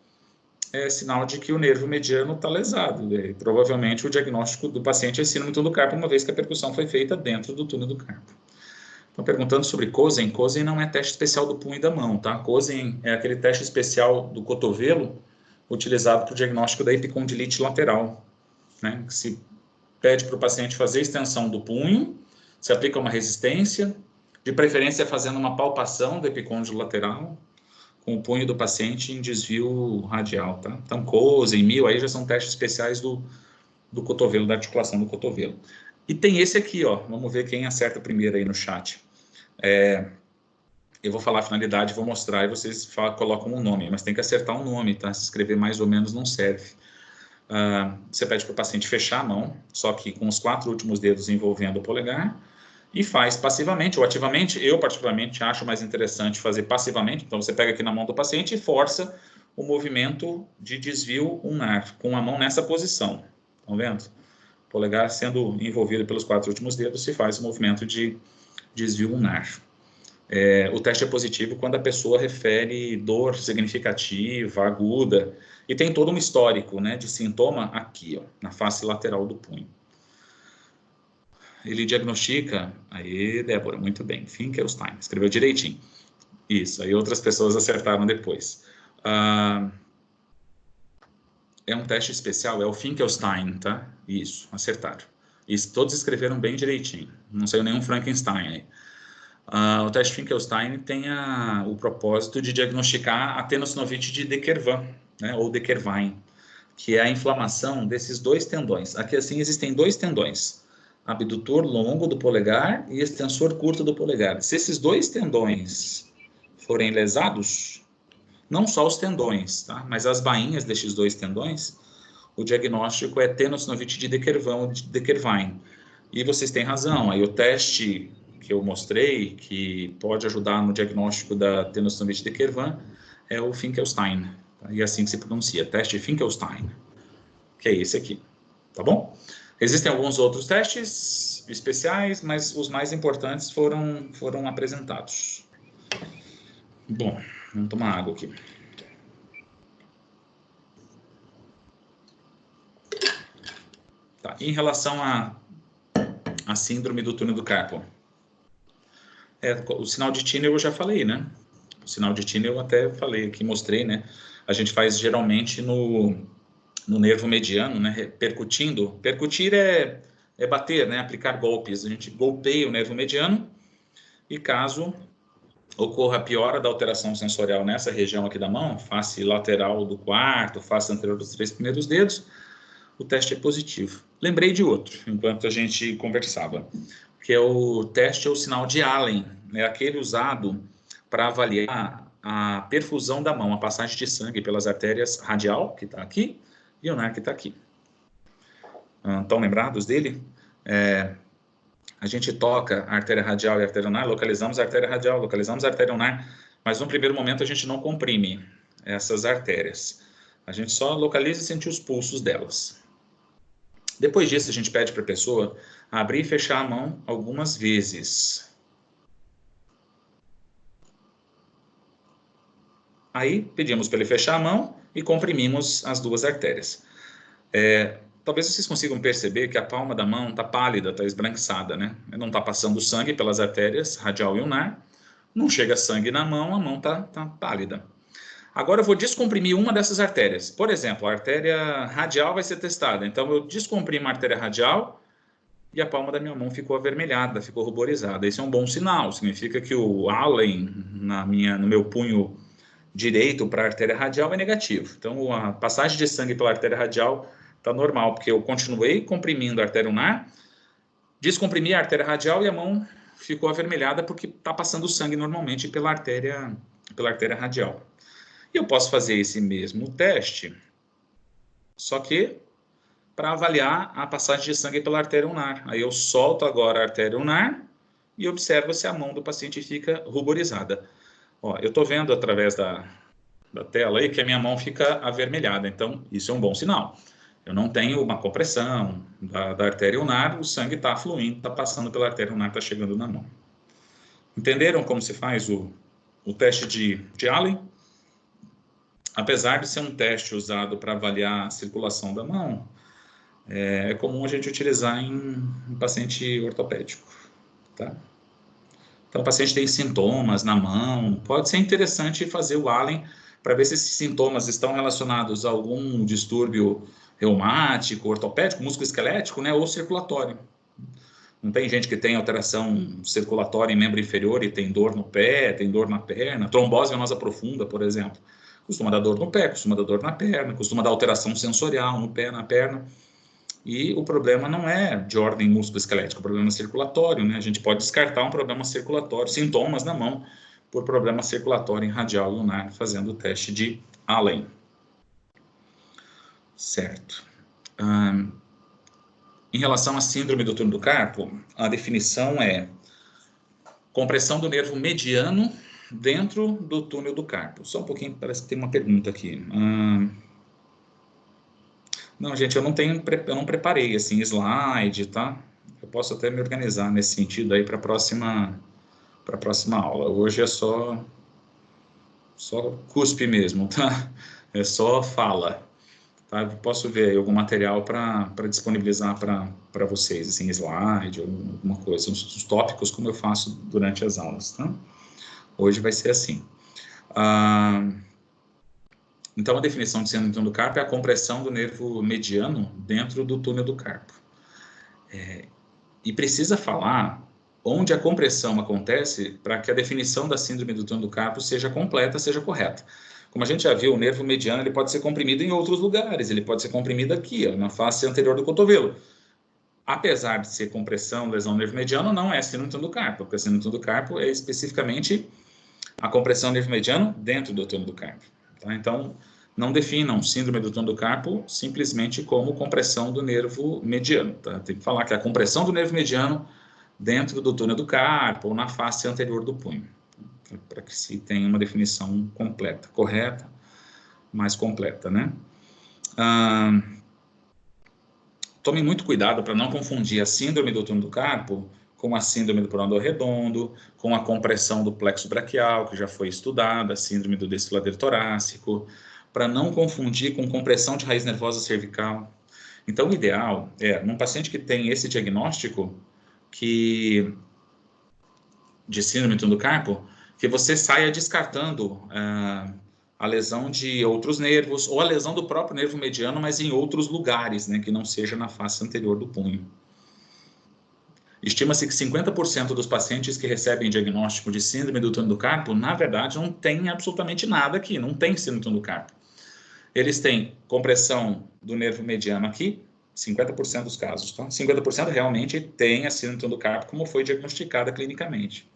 é sinal de que o nervo mediano está lesado. Provavelmente o diagnóstico do paciente é síndrome do túnel do carpo, uma vez que a percussão foi feita dentro do túnel do carpo. Estão perguntando sobre Cosen. Cosen não é teste especial do punho e da mão, tá? Cosen é aquele teste especial do cotovelo utilizado para o diagnóstico da epicondilite lateral, né? Que se pede para o paciente fazer a extensão do punho, se aplica uma resistência, de preferência fazendo uma palpação do epicôndilo lateral, com o punho do paciente em desvio radial, tá? Então, Cosen, Mil, aí já são testes especiais do cotovelo, da articulação do cotovelo. E tem esse aqui, ó, vamos ver quem acerta primeiro aí no chat. Eu vou falar a finalidade, vou mostrar e vocês colocam um nome, mas tem que acertar um nome, tá? Se escrever mais ou menos não serve. Você pede para o paciente fechar a mão, só que com os 4 últimos dedos envolvendo o polegar, e faz passivamente ou ativamente. Eu, particularmente, acho mais interessante fazer passivamente. Então, você pega aqui na mão do paciente e força o movimento de desvio ulnar, com a mão nessa posição. Estão vendo? polegar sendo envolvido pelos 4 últimos dedos, se faz o movimento de desvio ulnar. O teste é positivo quando a pessoa refere dor significativa, aguda, e tem todo um histórico, né, de sintoma aqui, ó, na face lateral do punho. Ele diagnostica, aí, Débora, muito bem, Finkelstein, escreveu direitinho. Isso, aí outras pessoas acertaram depois. É um teste especial, é o Finkelstein, tá? Isso, acertaram. Isso, todos escreveram bem direitinho, não saiu nenhum Frankenstein aí. O teste Finkelstein tem o propósito de diagnosticar a tenossinovite de De Quervain, né, ou De Quervain, que é a inflamação desses 2 tendões. Aqui, assim, existem 2 tendões, abdutor longo do polegar e extensor curto do polegar. Se esses 2 tendões forem lesados, não só os tendões, tá? Mas as bainhas destes 2 tendões, o diagnóstico é tenossinovite de De Quervain ou de De Quervain. E vocês têm razão, aí o teste que eu mostrei, que pode ajudar no diagnóstico da tenossinovite de De Quervain, é o Finkelstein, tá? E é assim que se pronuncia, teste Finkelstein, que é esse aqui, tá bom? Existem alguns outros testes especiais, mas os mais importantes foram apresentados. Bom, vamos tomar água aqui. Tá, em relação à síndrome do túnel do carpo, o sinal de Tinel eu já falei, né? O sinal de Tinel eu até falei aqui, mostrei, né? A gente faz geralmente no nervo mediano, né? Percutindo. Percutir é bater, né? Aplicar golpes. A gente golpeia o nervo mediano e caso ocorra a piora da alteração sensorial nessa região aqui da mão, face lateral do quarto, face anterior dos 3 primeiros dedos, o teste é positivo. Lembrei de outro, enquanto a gente conversava, que é o teste ou sinal de Allen, é aquele usado para avaliar a perfusão da mão, a passagem de sangue pelas artérias radial, que está aqui, e ulnar, que está aqui. Estão lembrados dele? A gente toca a artéria radial e a artéria ulnar, localizamos a artéria radial, localizamos a artéria ulnar, mas no primeiro momento a gente não comprime essas artérias. A gente só localiza e sente os pulsos delas. Depois disso, a gente pede para a pessoa abrir e fechar a mão algumas vezes. Aí, pedimos para ele fechar a mão e comprimimos as 2 artérias. Talvez vocês consigam perceber que a palma da mão está pálida, está esbranquiçada, né? Não está passando sangue pelas artérias radial e ulnar, não chega sangue na mão, a mão está pálida. Agora eu vou descomprimir uma dessas artérias. Por exemplo, a artéria radial vai ser testada. Então eu descomprimo a artéria radial e a palma da minha mão ficou avermelhada, ficou ruborizada. Isso é um bom sinal, significa que o Allen no meu punho direito para a artéria radial é negativo. Então a passagem de sangue pela artéria radial está normal, porque eu continuei comprimindo a artéria ulnar, descomprimi a artéria radial e a mão ficou avermelhada porque está passando sangue normalmente pela artéria radial. E eu posso fazer esse mesmo teste, só que para avaliar a passagem de sangue pela artéria ulnar. Aí eu solto agora a artéria ulnar e observo se a mão do paciente fica ruborizada. Ó, eu estou vendo através da tela aí que a minha mão fica avermelhada, então isso é um bom sinal. Eu não tenho uma compressão da artéria ulnar, o sangue está fluindo, está passando pela artéria ulnar, está chegando na mão. Entenderam como se faz o teste de Allen? Apesar de ser um teste usado para avaliar a circulação da mão, é comum a gente utilizar em um paciente ortopédico, tá? Então, o paciente tem sintomas na mão, pode ser interessante fazer o Allen para ver se esses sintomas estão relacionados a algum distúrbio reumático, ortopédico, musculoesquelético, né, ou circulatório. Não tem gente que tem alteração circulatória em membro inferior e tem dor no pé, tem dor na perna, trombose venosa profunda, por exemplo. Costuma dar dor no pé, costuma dar dor na perna, costuma dar alteração sensorial no pé, na perna. E o problema não é de ordem musculoesquelética, o problema é circulatório, né? A gente pode descartar um problema circulatório, sintomas na mão, por problema circulatório em radial e ulnar, fazendo o teste de Allen. Certo. Em relação à síndrome do túnel do carpo, a definição é compressão do nervo mediano dentro do túnel do carpo. Só um pouquinho, parece que tem uma pergunta aqui. Não, gente, eu não preparei, assim, slide, tá? Eu posso até me organizar nesse sentido aí para a próxima aula. Hoje é só cuspe mesmo, tá? É só fala, tá? Eu posso ver aí algum material para disponibilizar para vocês, assim, slide, alguma coisa, os tópicos como eu faço durante as aulas, tá? Hoje vai ser assim. Então, a definição de síndrome do túnel do carpo é a compressão do nervo mediano dentro do túnel do carpo. E precisa falar onde a compressão acontece para que a definição da síndrome do túnel do carpo seja completa, seja correta. Como a gente já viu, o nervo mediano ele pode ser comprimido em outros lugares, ele pode ser comprimido aqui, ó, na face anterior do cotovelo. Apesar de ser compressão, lesão do nervo mediano, não é síndrome do túnel do carpo, porque a síndrome do túnel do carpo é especificamente a compressão do nervo mediano dentro do túnel do carpo. Tá? Então, não definam síndrome do túnel do carpo simplesmente como compressão do nervo mediano. Tá? Tem que falar que é a compressão do nervo mediano dentro do túnel do carpo ou na face anterior do punho, para que se tenha uma definição completa, correta, mais completa, né? Tomem muito cuidado para não confundir a síndrome do túnel do carpo com a síndrome do pronador redondo, com a compressão do plexo braquial, que já foi estudada, a síndrome do desfiladeiro torácico, para não confundir com compressão de raiz nervosa cervical. Então, o ideal é, num paciente que tem esse diagnóstico de síndrome do túnel do carpo, que você saia descartando a lesão de outros nervos, ou a lesão do próprio nervo mediano, mas em outros lugares, né, que não seja na face anterior do punho. Estima-se que 50% dos pacientes que recebem diagnóstico de síndrome do túnel do carpo, na verdade, não tem absolutamente nada aqui, não tem síndrome do túnel do carpo. Eles têm compressão do nervo mediano aqui, 50% dos casos, tá? 50% realmente tem a síndrome do túnel do carpo, como foi diagnosticada clinicamente.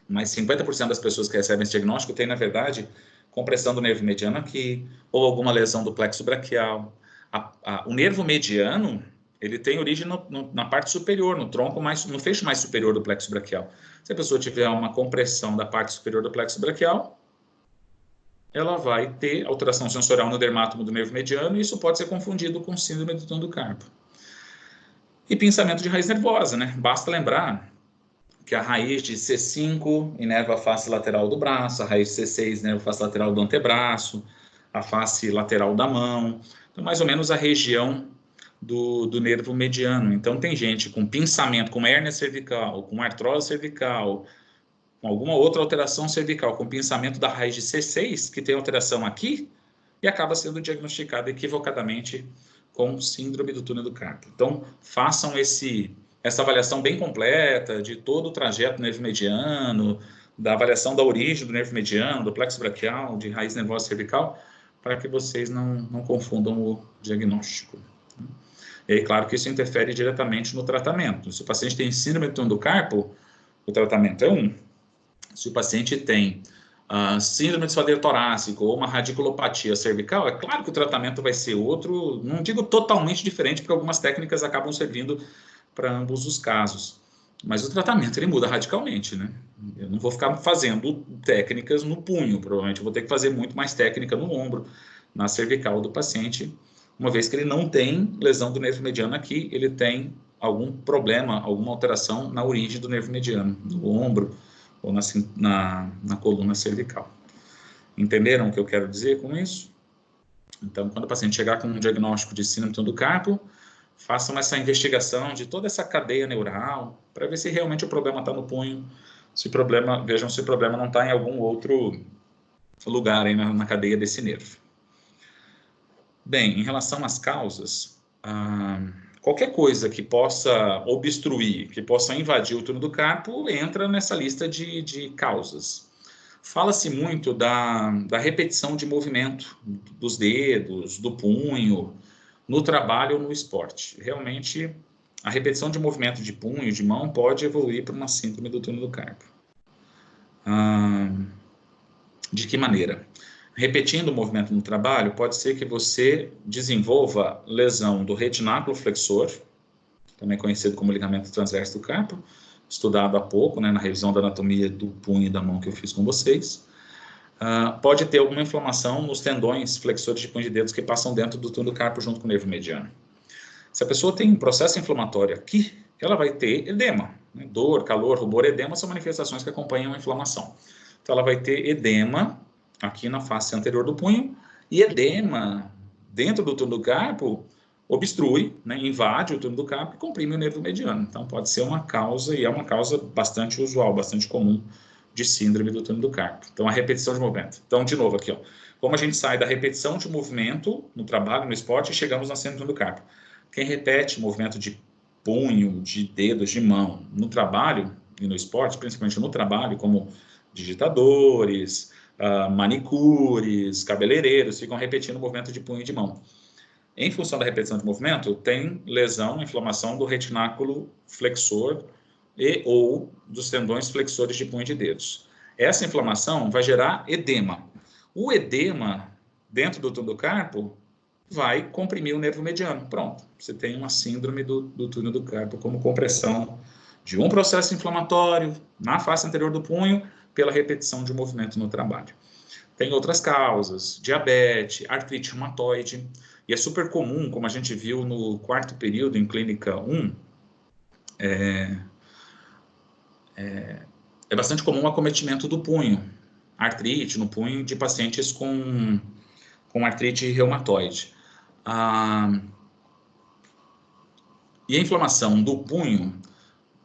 Mas 50% das pessoas que recebem esse diagnóstico têm, na verdade, compressão do nervo mediano aqui, ou alguma lesão do plexo braquial. O nervo mediano, ele tem origem na parte superior, no tronco, no fecho mais superior do plexo braquial. Se a pessoa tiver uma compressão da parte superior do plexo braquial, ela vai ter alteração sensorial no dermátomo do nervo mediano, e isso pode ser confundido com síndrome do túnel do carpo. E pinçamento de raiz nervosa, né? Basta lembrar que a raiz de C5 inerva a face lateral do braço, a raiz de C6 inerva a face lateral do antebraço, a face lateral da mão, então mais ou menos a região do nervo mediano. Então tem gente com pinçamento, com hérnia cervical, com artrose cervical, com alguma outra alteração cervical, com pinçamento da raiz de C6, que tem alteração aqui, e acaba sendo diagnosticada equivocadamente com síndrome do túnel do carpo. Então façam essa avaliação bem completa de todo o trajeto nervo mediano, da avaliação da origem do nervo mediano, do plexo braquial, de raiz nervosa cervical, para que vocês não confundam o diagnóstico. E aí, claro que isso interfere diretamente no tratamento. Se o paciente tem síndrome do túnel do carpo, o tratamento é um. Se o paciente tem síndrome de desfiladeiro torácico ou uma radiculopatia cervical, é claro que o tratamento vai ser outro, não digo totalmente diferente, porque algumas técnicas acabam servindo para ambos os casos. Mas o tratamento ele muda radicalmente, né? Eu não vou ficar fazendo técnicas no punho, provavelmente eu vou ter que fazer muito mais técnica no ombro, na cervical do paciente, uma vez que ele não tem lesão do nervo mediano aqui, ele tem algum problema, alguma alteração na origem do nervo mediano, no ombro ou na coluna cervical. Entenderam o que eu quero dizer com isso? Então, quando o paciente chegar com um diagnóstico de síndrome do túnel do carpo, façam essa investigação de toda essa cadeia neural para ver se realmente o problema está no punho, vejam se o problema não está em algum outro lugar aí na cadeia desse nervo. Bem, em relação às causas, qualquer coisa que possa obstruir, que possa invadir o túnel do carpo, entra nessa lista de causas. Fala-se muito da repetição de movimento dos dedos, do punho, no trabalho ou no esporte. Realmente, a repetição de movimento de punho, de mão, pode evoluir para uma síndrome do túnel do carpo. De que maneira? Repetindo o movimento no trabalho, pode ser que você desenvolva lesão do retináculo flexor, também conhecido como ligamento transverso do carpo, estudado há pouco, né, na revisão da anatomia do punho e da mão que eu fiz com vocês. pode ter alguma inflamação nos tendões flexores de punho de dedos que passam dentro do túnel do carpo junto com o nervo mediano. Se a pessoa tem um processo inflamatório aqui, ela vai ter edema. Né? Dor, calor, rubor, edema são manifestações que acompanham a inflamação. Então, ela vai ter edema aqui na face anterior do punho, e edema dentro do túnel do carpo obstrui, né, invade o túnel do carpo e comprime o nervo mediano. Então, pode ser uma causa, e é uma causa bastante usual, bastante comum, de síndrome do túnel do carpo. Então, a repetição de movimento. Então, de novo aqui, ó, como a gente sai da repetição de movimento no trabalho, no esporte, e chegamos na síndrome do túnel do carpo. Quem repete movimento de punho, de dedos, de mão, no trabalho e no esporte, principalmente no trabalho, como digitadores, manicures, cabeleireiros, ficam repetindo o movimento de punho e de mão. Em função da repetição de movimento, tem lesão, inflamação do retináculo flexor e ou dos tendões flexores de punho de dedos. Essa inflamação vai gerar edema. O edema dentro do túnel do carpo vai comprimir o nervo mediano. Pronto, você tem uma síndrome do túnel do carpo como compressão de um processo inflamatório na face anterior do punho pela repetição de movimento no trabalho. Tem outras causas, diabetes, artrite reumatoide, e é super comum, como a gente viu no quarto período em Clínica 1, é bastante comum o acometimento do punho, artrite no punho de pacientes com artrite reumatoide. E a inflamação do punho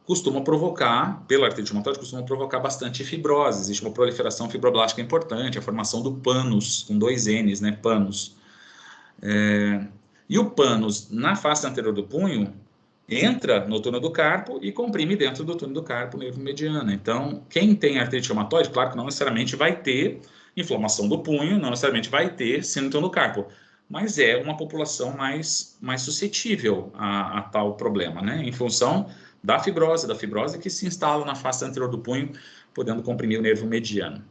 costuma provocar, pela artrite reumatoide, costuma provocar bastante fibrose. Existe uma proliferação fibroblástica importante, a formação do pannus, com 2 N's, né, pannus. E o pannus, na face anterior do punho, entra no túnel do carpo e comprime dentro do túnel do carpo o nervo mediano. Então, quem tem artrite reumatoide, claro que não necessariamente vai ter inflamação do punho, não necessariamente vai ter síndrome do túnel do carpo, mas é uma população mais suscetível a tal problema, né? Em função da fibrose que se instala na face anterior do punho, podendo comprimir o nervo mediano.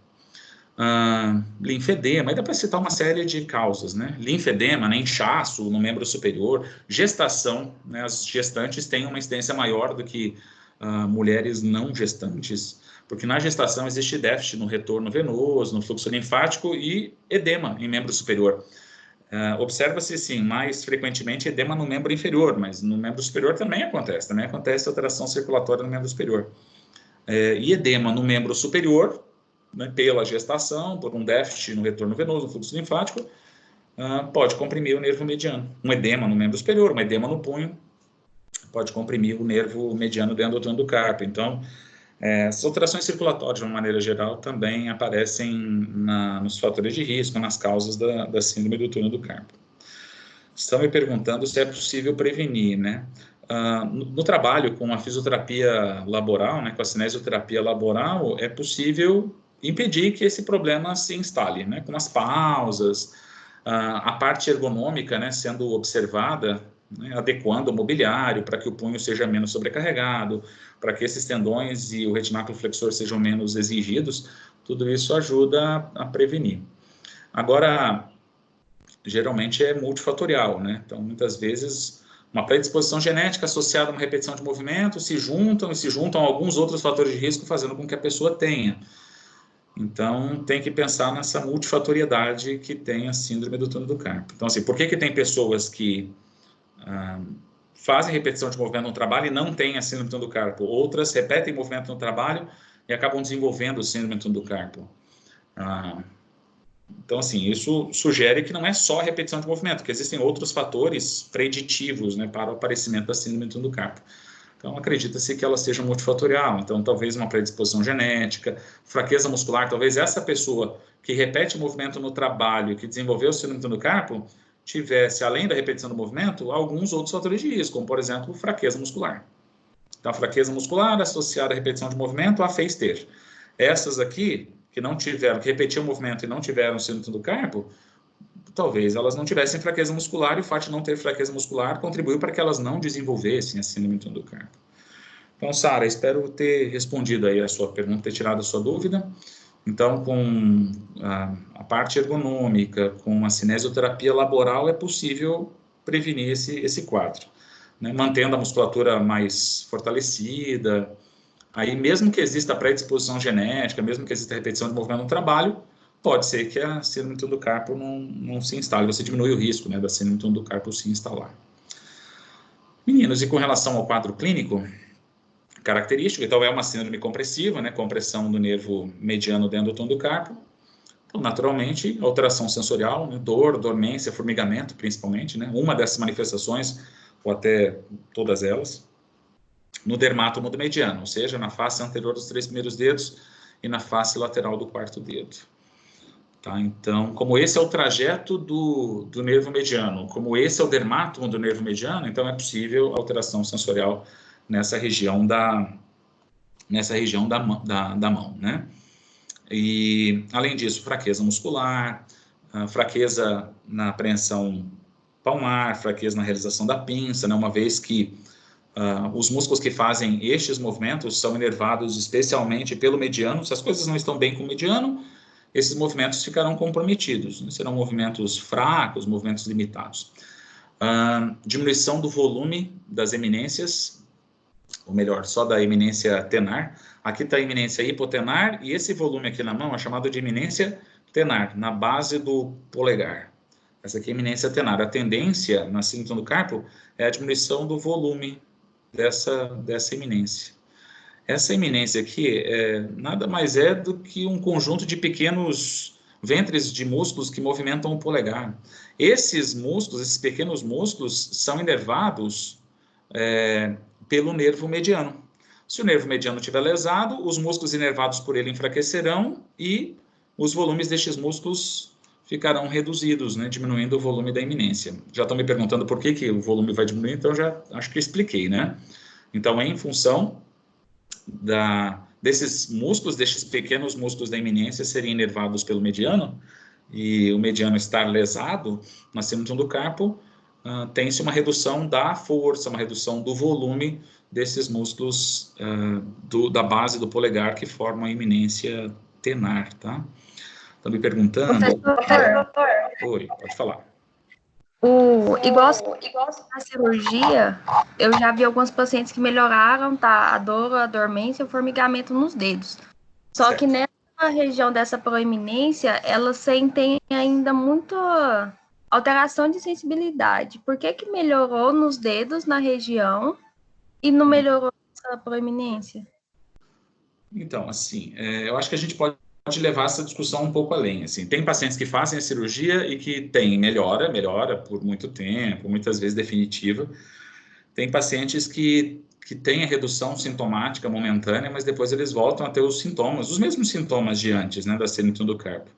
Linfedema, aí dá para citar uma série de causas, né? Linfedema, né? Inchaço no membro superior, gestação, né? As gestantes têm uma incidência maior do que mulheres não gestantes, porque na gestação existe déficit no retorno venoso, no fluxo linfático e edema em membro superior. Observa-se, sim, mais frequentemente edema no membro inferior, mas no membro superior também acontece alteração circulatória no membro superior. E edema no membro superior, né, pela gestação, por um déficit no retorno venoso, no fluxo linfático, pode comprimir o nervo mediano. Um edema no membro superior, um edema no punho, pode comprimir o nervo mediano dentro do túnel do carpo. Então, as alterações circulatórias, de uma maneira geral, também aparecem nos fatores de risco, nas causas da síndrome do túnel do carpo. Estão me perguntando se é possível prevenir, né? No trabalho com a fisioterapia laboral, né, com a cinesioterapia laboral, é possível impedir que esse problema se instale, né, com as pausas, a parte ergonômica, né, sendo observada, né, adequando o mobiliário para que o punho seja menos sobrecarregado, para que esses tendões e o retináculo flexor sejam menos exigidos, tudo isso ajuda a prevenir. Agora, geralmente é multifatorial, né? Então, muitas vezes, uma predisposição genética associada a uma repetição de movimento se juntam alguns outros fatores de risco, fazendo com que a pessoa tenha. Então, tem que pensar nessa multifatoriedade que tem a síndrome do túnel do carpo. Então, assim, por que tem pessoas que fazem repetição de movimento no trabalho e não têm a síndrome do túnel do carpo? Outras repetem movimento no trabalho e acabam desenvolvendo a síndrome do túnel do carpo. Então, assim, isso sugere que não é só a repetição de movimento, que existem outros fatores preditivos, né, para o aparecimento da síndrome do túnel do carpo. Então, acredita-se que ela seja multifatorial. Então, talvez uma predisposição genética, fraqueza muscular, talvez essa pessoa que repete o movimento no trabalho, que desenvolveu o síndrome do túnel do carpo, tivesse, além da repetição do movimento, alguns outros fatores de risco, como, por exemplo, fraqueza muscular. Então, a fraqueza muscular associada à repetição de movimento a fez ter. Essas aqui, que repetiam o movimento e não tiveram síndrome do túnel do carpo, talvez elas não tivessem fraqueza muscular, e o fato de não ter fraqueza muscular contribuiu para que elas não desenvolvessem a síndrome do túnel do carpo. Então, Sara, espero ter respondido aí a sua pergunta, ter tirado a sua dúvida. Então, com a parte ergonômica, com a cinesioterapia laboral, é possível prevenir esse quadro, né? Mantendo a musculatura mais fortalecida. Aí, mesmo que exista predisposição genética, mesmo que exista repetição de movimento no trabalho, pode ser que a síndrome do túnel do carpo não se instale, você diminui o risco, né, da síndrome do túnel do carpo se instalar. Meninos, e com relação ao quadro clínico, característico, então é uma síndrome compressiva, né, compressão do nervo mediano dentro do túnel do carpo. Então, naturalmente, alteração sensorial, né, dor, dormência, formigamento, principalmente, né, uma dessas manifestações, ou até todas elas, no dermátomo do mediano, ou seja, na face anterior dos 3 primeiros dedos e na face lateral do 4º dedo. Tá? Então, como esse é o trajeto do nervo mediano, como esse é o dermátomo do nervo mediano, então é possível alteração sensorial nessa região da mão, né? E, além disso, fraqueza muscular, fraqueza na apreensão palmar, fraqueza na realização da pinça, né? Uma vez que os músculos que fazem estes movimentos são inervados especialmente pelo mediano. Se as coisas não estão bem com o mediano, esses movimentos ficarão comprometidos, né? Serão movimentos fracos, movimentos limitados. Diminuição do volume das eminências, ou melhor, só da eminência tenar. Aqui está a eminência hipotenar, e esse volume aqui na mão é chamado de eminência tenar, na base do polegar. Essa aqui é a eminência tenar. A tendência na síndrome do carpo é a diminuição do volume dessa eminência. Essa eminência aqui nada mais é do que um conjunto de pequenos ventres de músculos que movimentam o polegar. Esses músculos, esses pequenos músculos, são inervados pelo nervo mediano. Se o nervo mediano estiver lesado, os músculos inervados por ele enfraquecerão e os volumes destes músculos ficarão reduzidos, né, diminuindo o volume da eminência. Já estão me perguntando por que o volume vai diminuir, então já acho que expliquei, né? Então, é em função desses músculos, destes pequenos músculos da eminência serem inervados pelo mediano, e o mediano estar lesado na síndrome do carpo, tem-se uma redução da força, uma redução do volume desses músculos da base do polegar que formam a eminência tenar, tá? Estão me perguntando... Professor, Oi, pode falar. igual na cirurgia, eu já vi alguns pacientes que melhoraram, tá? A dor, a dormência e o formigamento nos dedos. Só Certo. que nessa região dessa proeminência, elas sentem ainda muita alteração de sensibilidade. Por que melhorou nos dedos, na região, e não melhorou nessa proeminência? Então, assim, eu acho que a gente pode levar essa discussão um pouco além. Assim, tem pacientes que fazem a cirurgia e que tem melhora por muito tempo, muitas vezes definitiva. Tem pacientes que têm a redução sintomática momentânea, mas depois eles voltam a ter os sintomas, os mesmos sintomas de antes, né, da síndrome do carpo.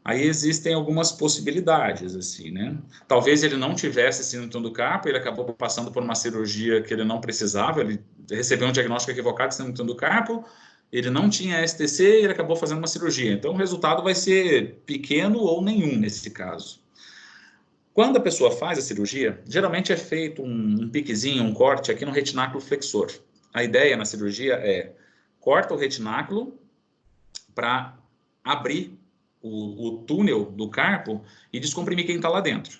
Aí existem algumas possibilidades, assim, né? Talvez ele não tivesse síndrome do carpo, ele acabou passando por uma cirurgia que ele não precisava, ele recebeu um diagnóstico equivocado de síndrome do carpo, ele não tinha STC e ele acabou fazendo uma cirurgia. Então, o resultado vai ser pequeno ou nenhum nesse caso. Quando a pessoa faz a cirurgia, geralmente é feito um piquezinho, um corte aqui no retináculo flexor. A ideia na cirurgia é corta o retináculo para abrir o túnel do carpo e descomprimir quem está lá dentro.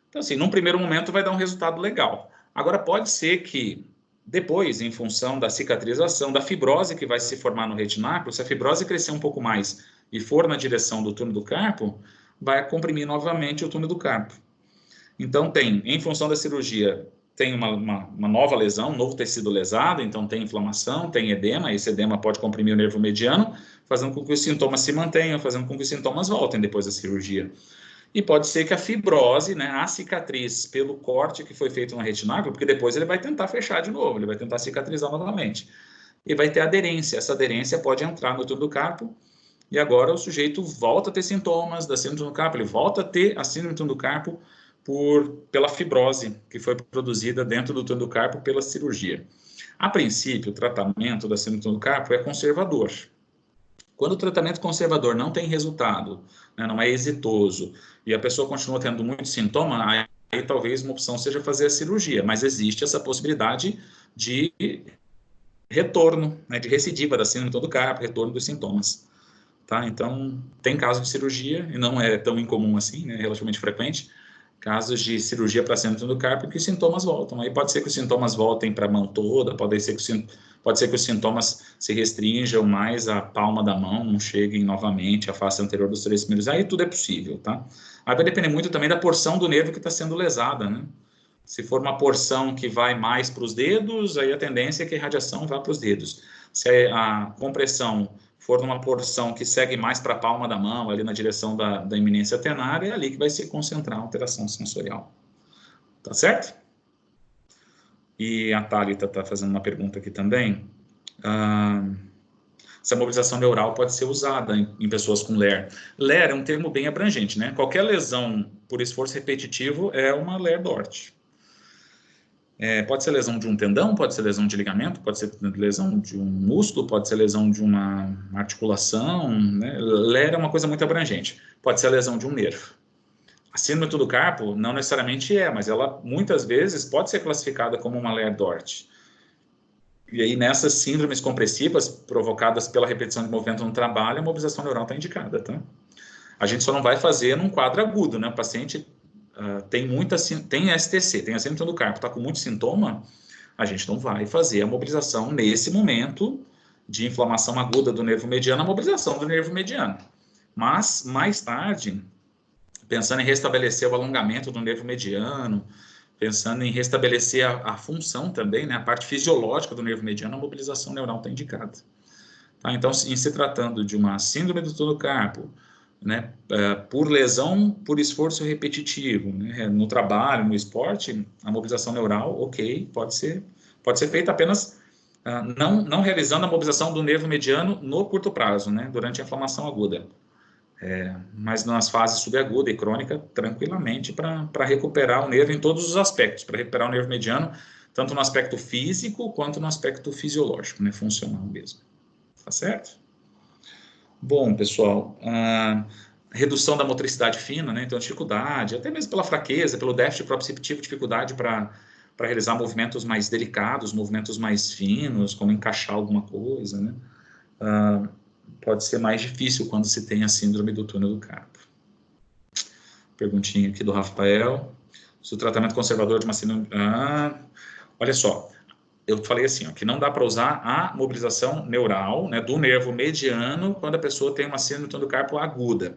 Então, assim, num primeiro momento vai dar um resultado legal. Agora, pode ser que depois, em função da cicatrização, da fibrose que vai se formar no retináculo, se a fibrose crescer um pouco mais e for na direção do túnel do carpo, vai comprimir novamente o túnel do carpo. Então, em função da cirurgia, tem uma nova lesão, um novo tecido lesado, então tem inflamação, tem edema, esse edema pode comprimir o nervo mediano, fazendo com que os sintomas se mantenham, fazendo com que os sintomas voltem depois da cirurgia. E pode ser que a fibrose, né, a cicatriz pelo corte que foi feito no retináculo, porque depois ele vai tentar fechar de novo, ele vai tentar cicatrizar novamente. E vai ter aderência, essa aderência pode entrar no túnel do carpo, e agora o sujeito volta a ter sintomas da síndrome do carpo, ele volta a ter a síndrome do carpo pela fibrose que foi produzida dentro do túnel do carpo pela cirurgia. A princípio, o tratamento da síndrome do carpo é conservador. Quando o tratamento conservador não tem resultado, né, não é exitoso, e a pessoa continua tendo muito sintoma, aí talvez uma opção seja fazer a cirurgia, mas existe essa possibilidade de retorno, né, de recidiva da síndrome do carpo, retorno dos sintomas. Tá? Então, tem caso de cirurgia, e não é tão incomum assim, né, é relativamente frequente, casos de cirurgia para síndrome do carpo, que os sintomas voltam. Aí pode ser que os sintomas voltem para a mão toda, pode ser que os sintomas se restringam mais à palma da mão, não cheguem novamente à face anterior dos 3 primeiros. Aí tudo é possível, tá? Aí vai depender muito também da porção do nervo que está sendo lesada, né? Se for uma porção que vai mais para os dedos, aí a tendência é que a irradiação vá para os dedos. Se a compressão for numa porção que segue mais para a palma da mão, ali na direção da eminência tenária, é ali que vai se concentrar a alteração sensorial. Tá certo? E a Thalita está fazendo uma pergunta aqui também. Se a mobilização neural pode ser usada em pessoas com LER. LER é um termo bem abrangente, né? Qualquer lesão por esforço repetitivo é uma LER-DORT. Pode ser lesão de um tendão, pode ser lesão de ligamento, pode ser lesão de um músculo, pode ser lesão de uma articulação, né? LER é uma coisa muito abrangente. Pode ser lesão de um nervo. A síndrome do carpo não necessariamente mas ela muitas vezes pode ser classificada como uma LER-DORT. E aí nessas síndromes compressivas provocadas pela repetição de movimento no trabalho, a mobilização neural está indicada, tá? A gente só não vai fazer num quadro agudo, né? O paciente tem STC, tem a síndrome do carpo, está com muito sintoma, a gente não vai fazer a mobilização nesse momento de inflamação aguda do nervo mediano, a mobilização do nervo mediano. Mas, mais tarde, pensando em restabelecer o alongamento do nervo mediano, pensando em restabelecer a função também, né, a parte fisiológica do nervo mediano, a mobilização neural está indicada. Tá? Então, em se tratando de uma síndrome do carpo, né, por lesão por esforço repetitivo, né, no trabalho, no esporte, a mobilização neural, ok, pode ser feita apenas não realizando a mobilização do nervo mediano no curto prazo, né, durante a inflamação aguda, mas nas fases subaguda e crônica, tranquilamente, para recuperar o nervo em todos os aspectos, para recuperar o nervo mediano, tanto no aspecto físico quanto no aspecto fisiológico, né, funcional mesmo. Tá certo? Bom, pessoal, redução da motricidade fina, né? Então, dificuldade, até mesmo pela fraqueza, pelo déficit proprioceptivo, dificuldade para realizar movimentos mais delicados, movimentos mais finos, como encaixar alguma coisa, né? Pode ser mais difícil quando se tem a síndrome do túnel do carpo. Perguntinha aqui do Rafael. Se o tratamento conservador de uma síndrome... olha só. Eu falei assim, ó, que não dá para usar a mobilização neural, né, do nervo mediano quando a pessoa tem uma síndrome do carpo aguda.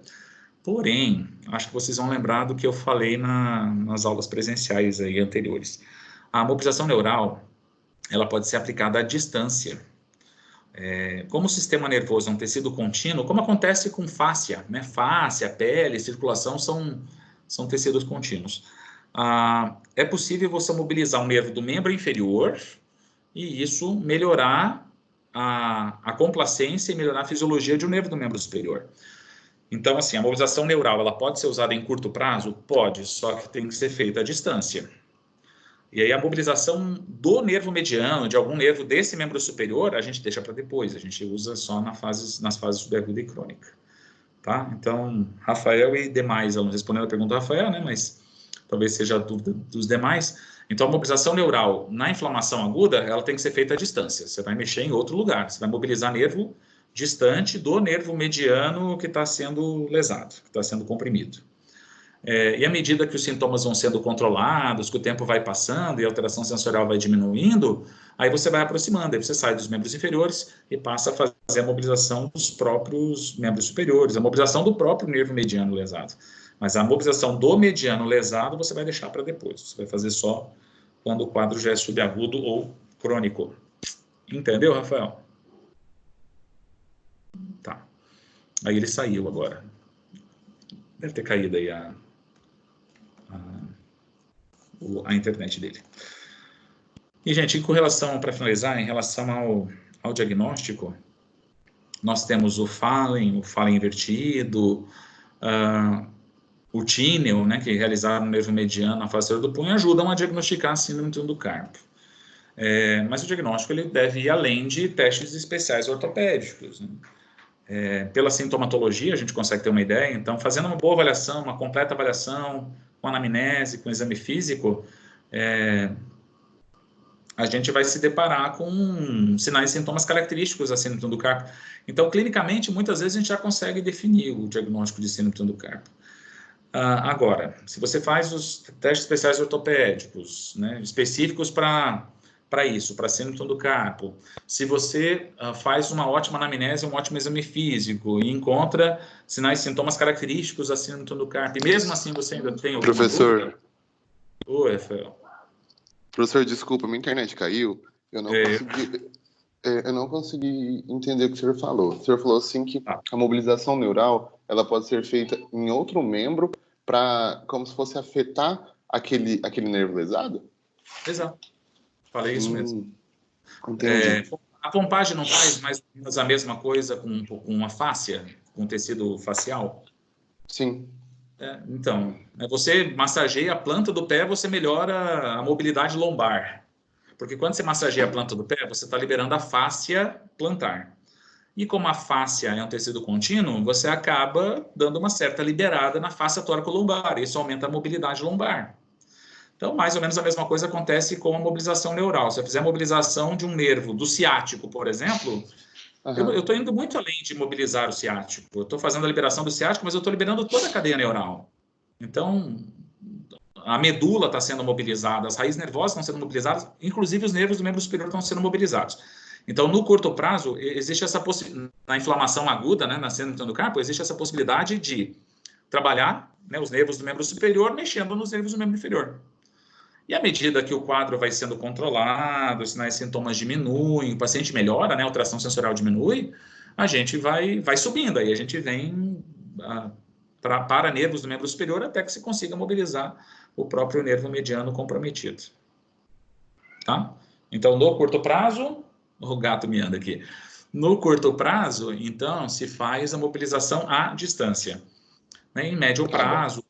Porém, acho que vocês vão lembrar do que eu falei nas aulas presenciais aí anteriores. A mobilização neural, ela pode ser aplicada à distância. Como o sistema nervoso é um tecido contínuo, como acontece com fáscia, né? Fáscia, pele, circulação são tecidos contínuos. É possível você mobilizar um nervo do membro inferior e isso melhorar a complacência e melhorar a fisiologia de um nervo do membro superior. Então, assim, a mobilização neural, ela pode ser usada em curto prazo? Pode, só que tem que ser feita à distância. E aí a mobilização do nervo mediano, de algum nervo desse membro superior, a gente deixa para depois, a gente usa só nas fases subaguda e crônica. Tá? Então, Rafael e demais alunos, respondendo a pergunta do Rafael, né, mas talvez seja a dúvida dos demais. Então, a mobilização neural na inflamação aguda, ela tem que ser feita à distância. Você vai mexer em outro lugar, você vai mobilizar nervo distante do nervo mediano que está sendo lesado, que está sendo comprimido. E à medida que os sintomas vão sendo controlados, que o tempo vai passando e a alteração sensorial vai diminuindo, aí você vai aproximando, aí você sai dos membros inferiores e passa a fazer a mobilização dos próprios membros superiores, a mobilização do próprio nervo mediano lesado. Mas a mobilização do mediano lesado você vai deixar para depois, você vai fazer só quando o quadro já é subagudo ou crônico. Entendeu, Rafael? Tá. Aí ele saiu agora. Deve ter caído aí a internet dele. E, gente, com relação, para finalizar, em relação ao diagnóstico, nós temos o Fallen invertido, o Tinel, né, que realizaram no nervo mediano na face do punho, ajudam a diagnosticar a síndrome do carpo. Mas o diagnóstico ele deve ir além de testes especiais ortopédicos, né? Pela sintomatologia, a gente consegue ter uma ideia. Então, fazendo uma boa avaliação, uma completa avaliação, com anamnese, com exame físico, a gente vai se deparar com sinais e sintomas característicos da síndrome do carpo. Então, clinicamente, muitas vezes a gente já consegue definir o diagnóstico de síndrome do carpo. Agora, se você faz os testes especiais ortopédicos, né, específicos para isso, para síndrome do carpo, se você faz uma ótima anamnese, um ótimo exame físico e encontra sinais e sintomas característicos da síndrome do carpo, e mesmo assim você ainda tem alguma dúvida? Oi, Rafael. Professor, desculpa, minha internet caiu, eu não consegui entender o que o senhor falou. O senhor falou assim que a mobilização neural ela pode ser feita em outro membro para como se fosse afetar aquele nervo lesado? Exato. Falei isso mesmo. Entendi. A pompagem não faz mais ou menos a mesma coisa com a fáscia, com o tecido facial? Sim. Então, você massageia a planta do pé, você melhora a mobilidade lombar. Porque quando você massageia a planta do pé, você está liberando a fáscia plantar. E como a fáscia é um tecido contínuo, você acaba dando uma certa liberada na fáscia tóraco-lombar. Isso aumenta a mobilidade lombar. Então, mais ou menos a mesma coisa acontece com a mobilização neural. Se eu fizer a mobilização de um nervo do ciático, por exemplo, eu estou indo muito além de mobilizar o ciático. Eu estou fazendo a liberação do ciático, mas eu estou liberando toda a cadeia neural. Então, a medula está sendo mobilizada, as raízes nervosas estão sendo mobilizadas, inclusive os nervos do membro superior estão sendo mobilizados. Então, no curto prazo, existe essa possibilidade, na inflamação aguda, né, na síndrome do carpo, existe essa possibilidade de trabalhar, né, os nervos do membro superior mexendo nos nervos do membro inferior. E à medida que o quadro vai sendo controlado, os sinais e sintomas diminuem, o paciente melhora, né, a alteração sensorial diminui, a gente vai subindo, aí a gente vem para nervos do membro superior até que se consiga mobilizar o próprio nervo mediano comprometido. Tá? Então, no curto prazo, o gato me anda aqui. No curto prazo, então, se faz a mobilização à distância. Né? Em médio prazo,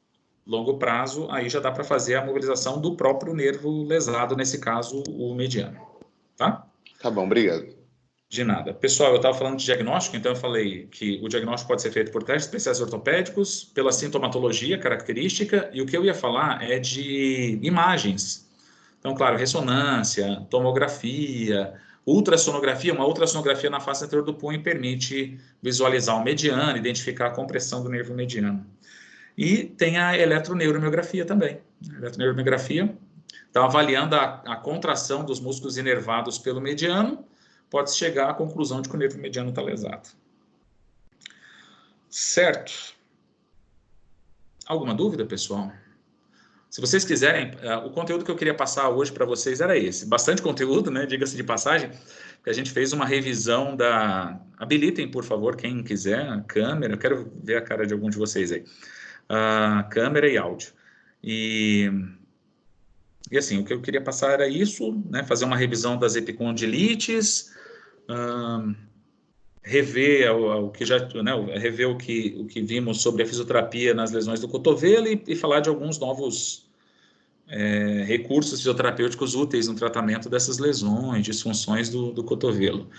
longo prazo, aí já dá para fazer a mobilização do próprio nervo lesado, nesse caso, o mediano. Tá? Tá bom, obrigado. De nada. Pessoal, eu estava falando de diagnóstico, então eu falei que o diagnóstico pode ser feito por testes especiais ortopédicos, pela sintomatologia característica, e o que eu ia falar é de imagens. Então, claro, ressonância, tomografia, ultrassonografia. Uma ultrassonografia na face anterior do punho permite visualizar o mediano, identificar a compressão do nervo mediano. E tem a eletroneuromiografia também. A eletroneuromiografia está avaliando a contração dos músculos inervados pelo mediano, pode chegar à conclusão de que o nervo mediano está lesado. Certo? Alguma dúvida, pessoal? Se vocês quiserem, o conteúdo que eu queria passar hoje para vocês era esse. Bastante conteúdo, né? Diga-se de passagem, que a gente fez uma revisão da... Habilitem, por favor, quem quiser, a câmera. Eu quero ver a cara de algum de vocês aí. Câmera e áudio. E assim, o que eu queria passar era isso, né? Fazer uma revisão das epicondilites, rever rever o que vimos sobre a fisioterapia nas lesões do cotovelo e falar de alguns novos recursos fisioterapêuticos úteis no tratamento dessas lesões, disfunções do cotovelo.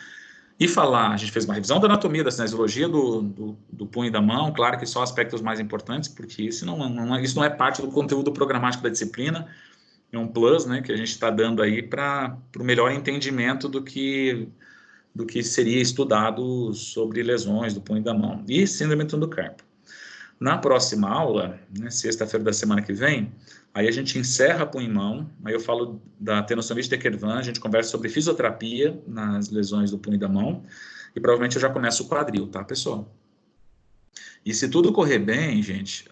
E a gente fez uma revisão da anatomia, da cinesiologia do punho e da mão, claro que são aspectos mais importantes, porque isso não é parte do conteúdo programático da disciplina, é um plus, né, que a gente está dando aí para o melhor entendimento do que seria estudado sobre lesões do punho e da mão e síndrome do carpo. Na próxima aula, né, sexta-feira da semana que vem, aí a gente encerra punho e mão, aí eu falo da tenossomite de Quervain, a gente conversa sobre fisioterapia nas lesões do punho e da mão, e provavelmente eu já começo o quadril, tá, pessoal? E se tudo correr bem, gente,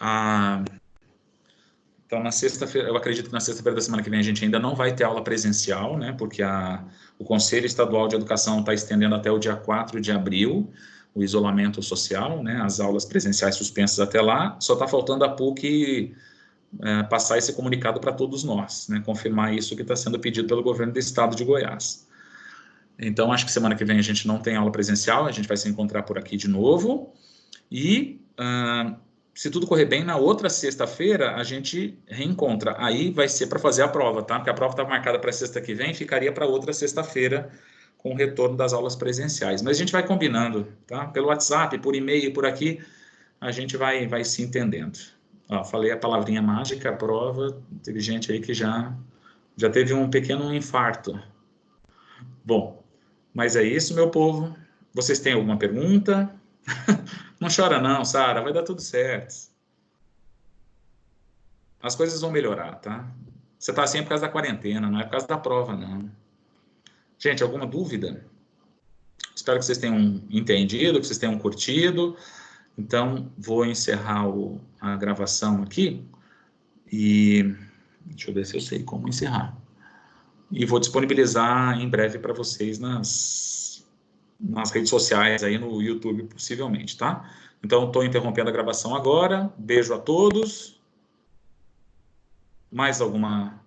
então na sexta-feira, eu acredito que na sexta-feira da semana que vem a gente ainda não vai ter aula presencial, né, porque o Conselho Estadual de Educação está estendendo até o dia 4 de abril, o isolamento social, né, as aulas presenciais suspensas até lá, só está faltando a PUC passar esse comunicado para todos nós, né, confirmar isso que está sendo pedido pelo governo do estado de Goiás. Então, acho que semana que vem a gente não tem aula presencial, a gente vai se encontrar por aqui de novo, e se tudo correr bem, na outra sexta-feira a gente reencontra, aí vai ser para fazer a prova, tá, porque a prova está marcada para sexta que vem, ficaria para outra sexta-feira, com o retorno das aulas presenciais. Mas a gente vai combinando, tá? Pelo WhatsApp, por e-mail, por aqui, a gente vai se entendendo. Falei a palavrinha mágica, a prova, teve gente aí que já teve um pequeno infarto. Bom, mas é isso, meu povo. Vocês têm alguma pergunta? Não chora não, Sara, vai dar tudo certo. As coisas vão melhorar, tá? Você tá assim por causa da quarentena, não é por causa da prova, não. Gente, alguma dúvida? Espero que vocês tenham entendido, que vocês tenham curtido. Então, vou encerrar a gravação aqui. E deixa eu ver se eu sei como encerrar. E vou disponibilizar em breve para vocês nas redes sociais, aí no YouTube, possivelmente, tá? Então, estou interrompendo a gravação agora. Beijo a todos. Mais alguma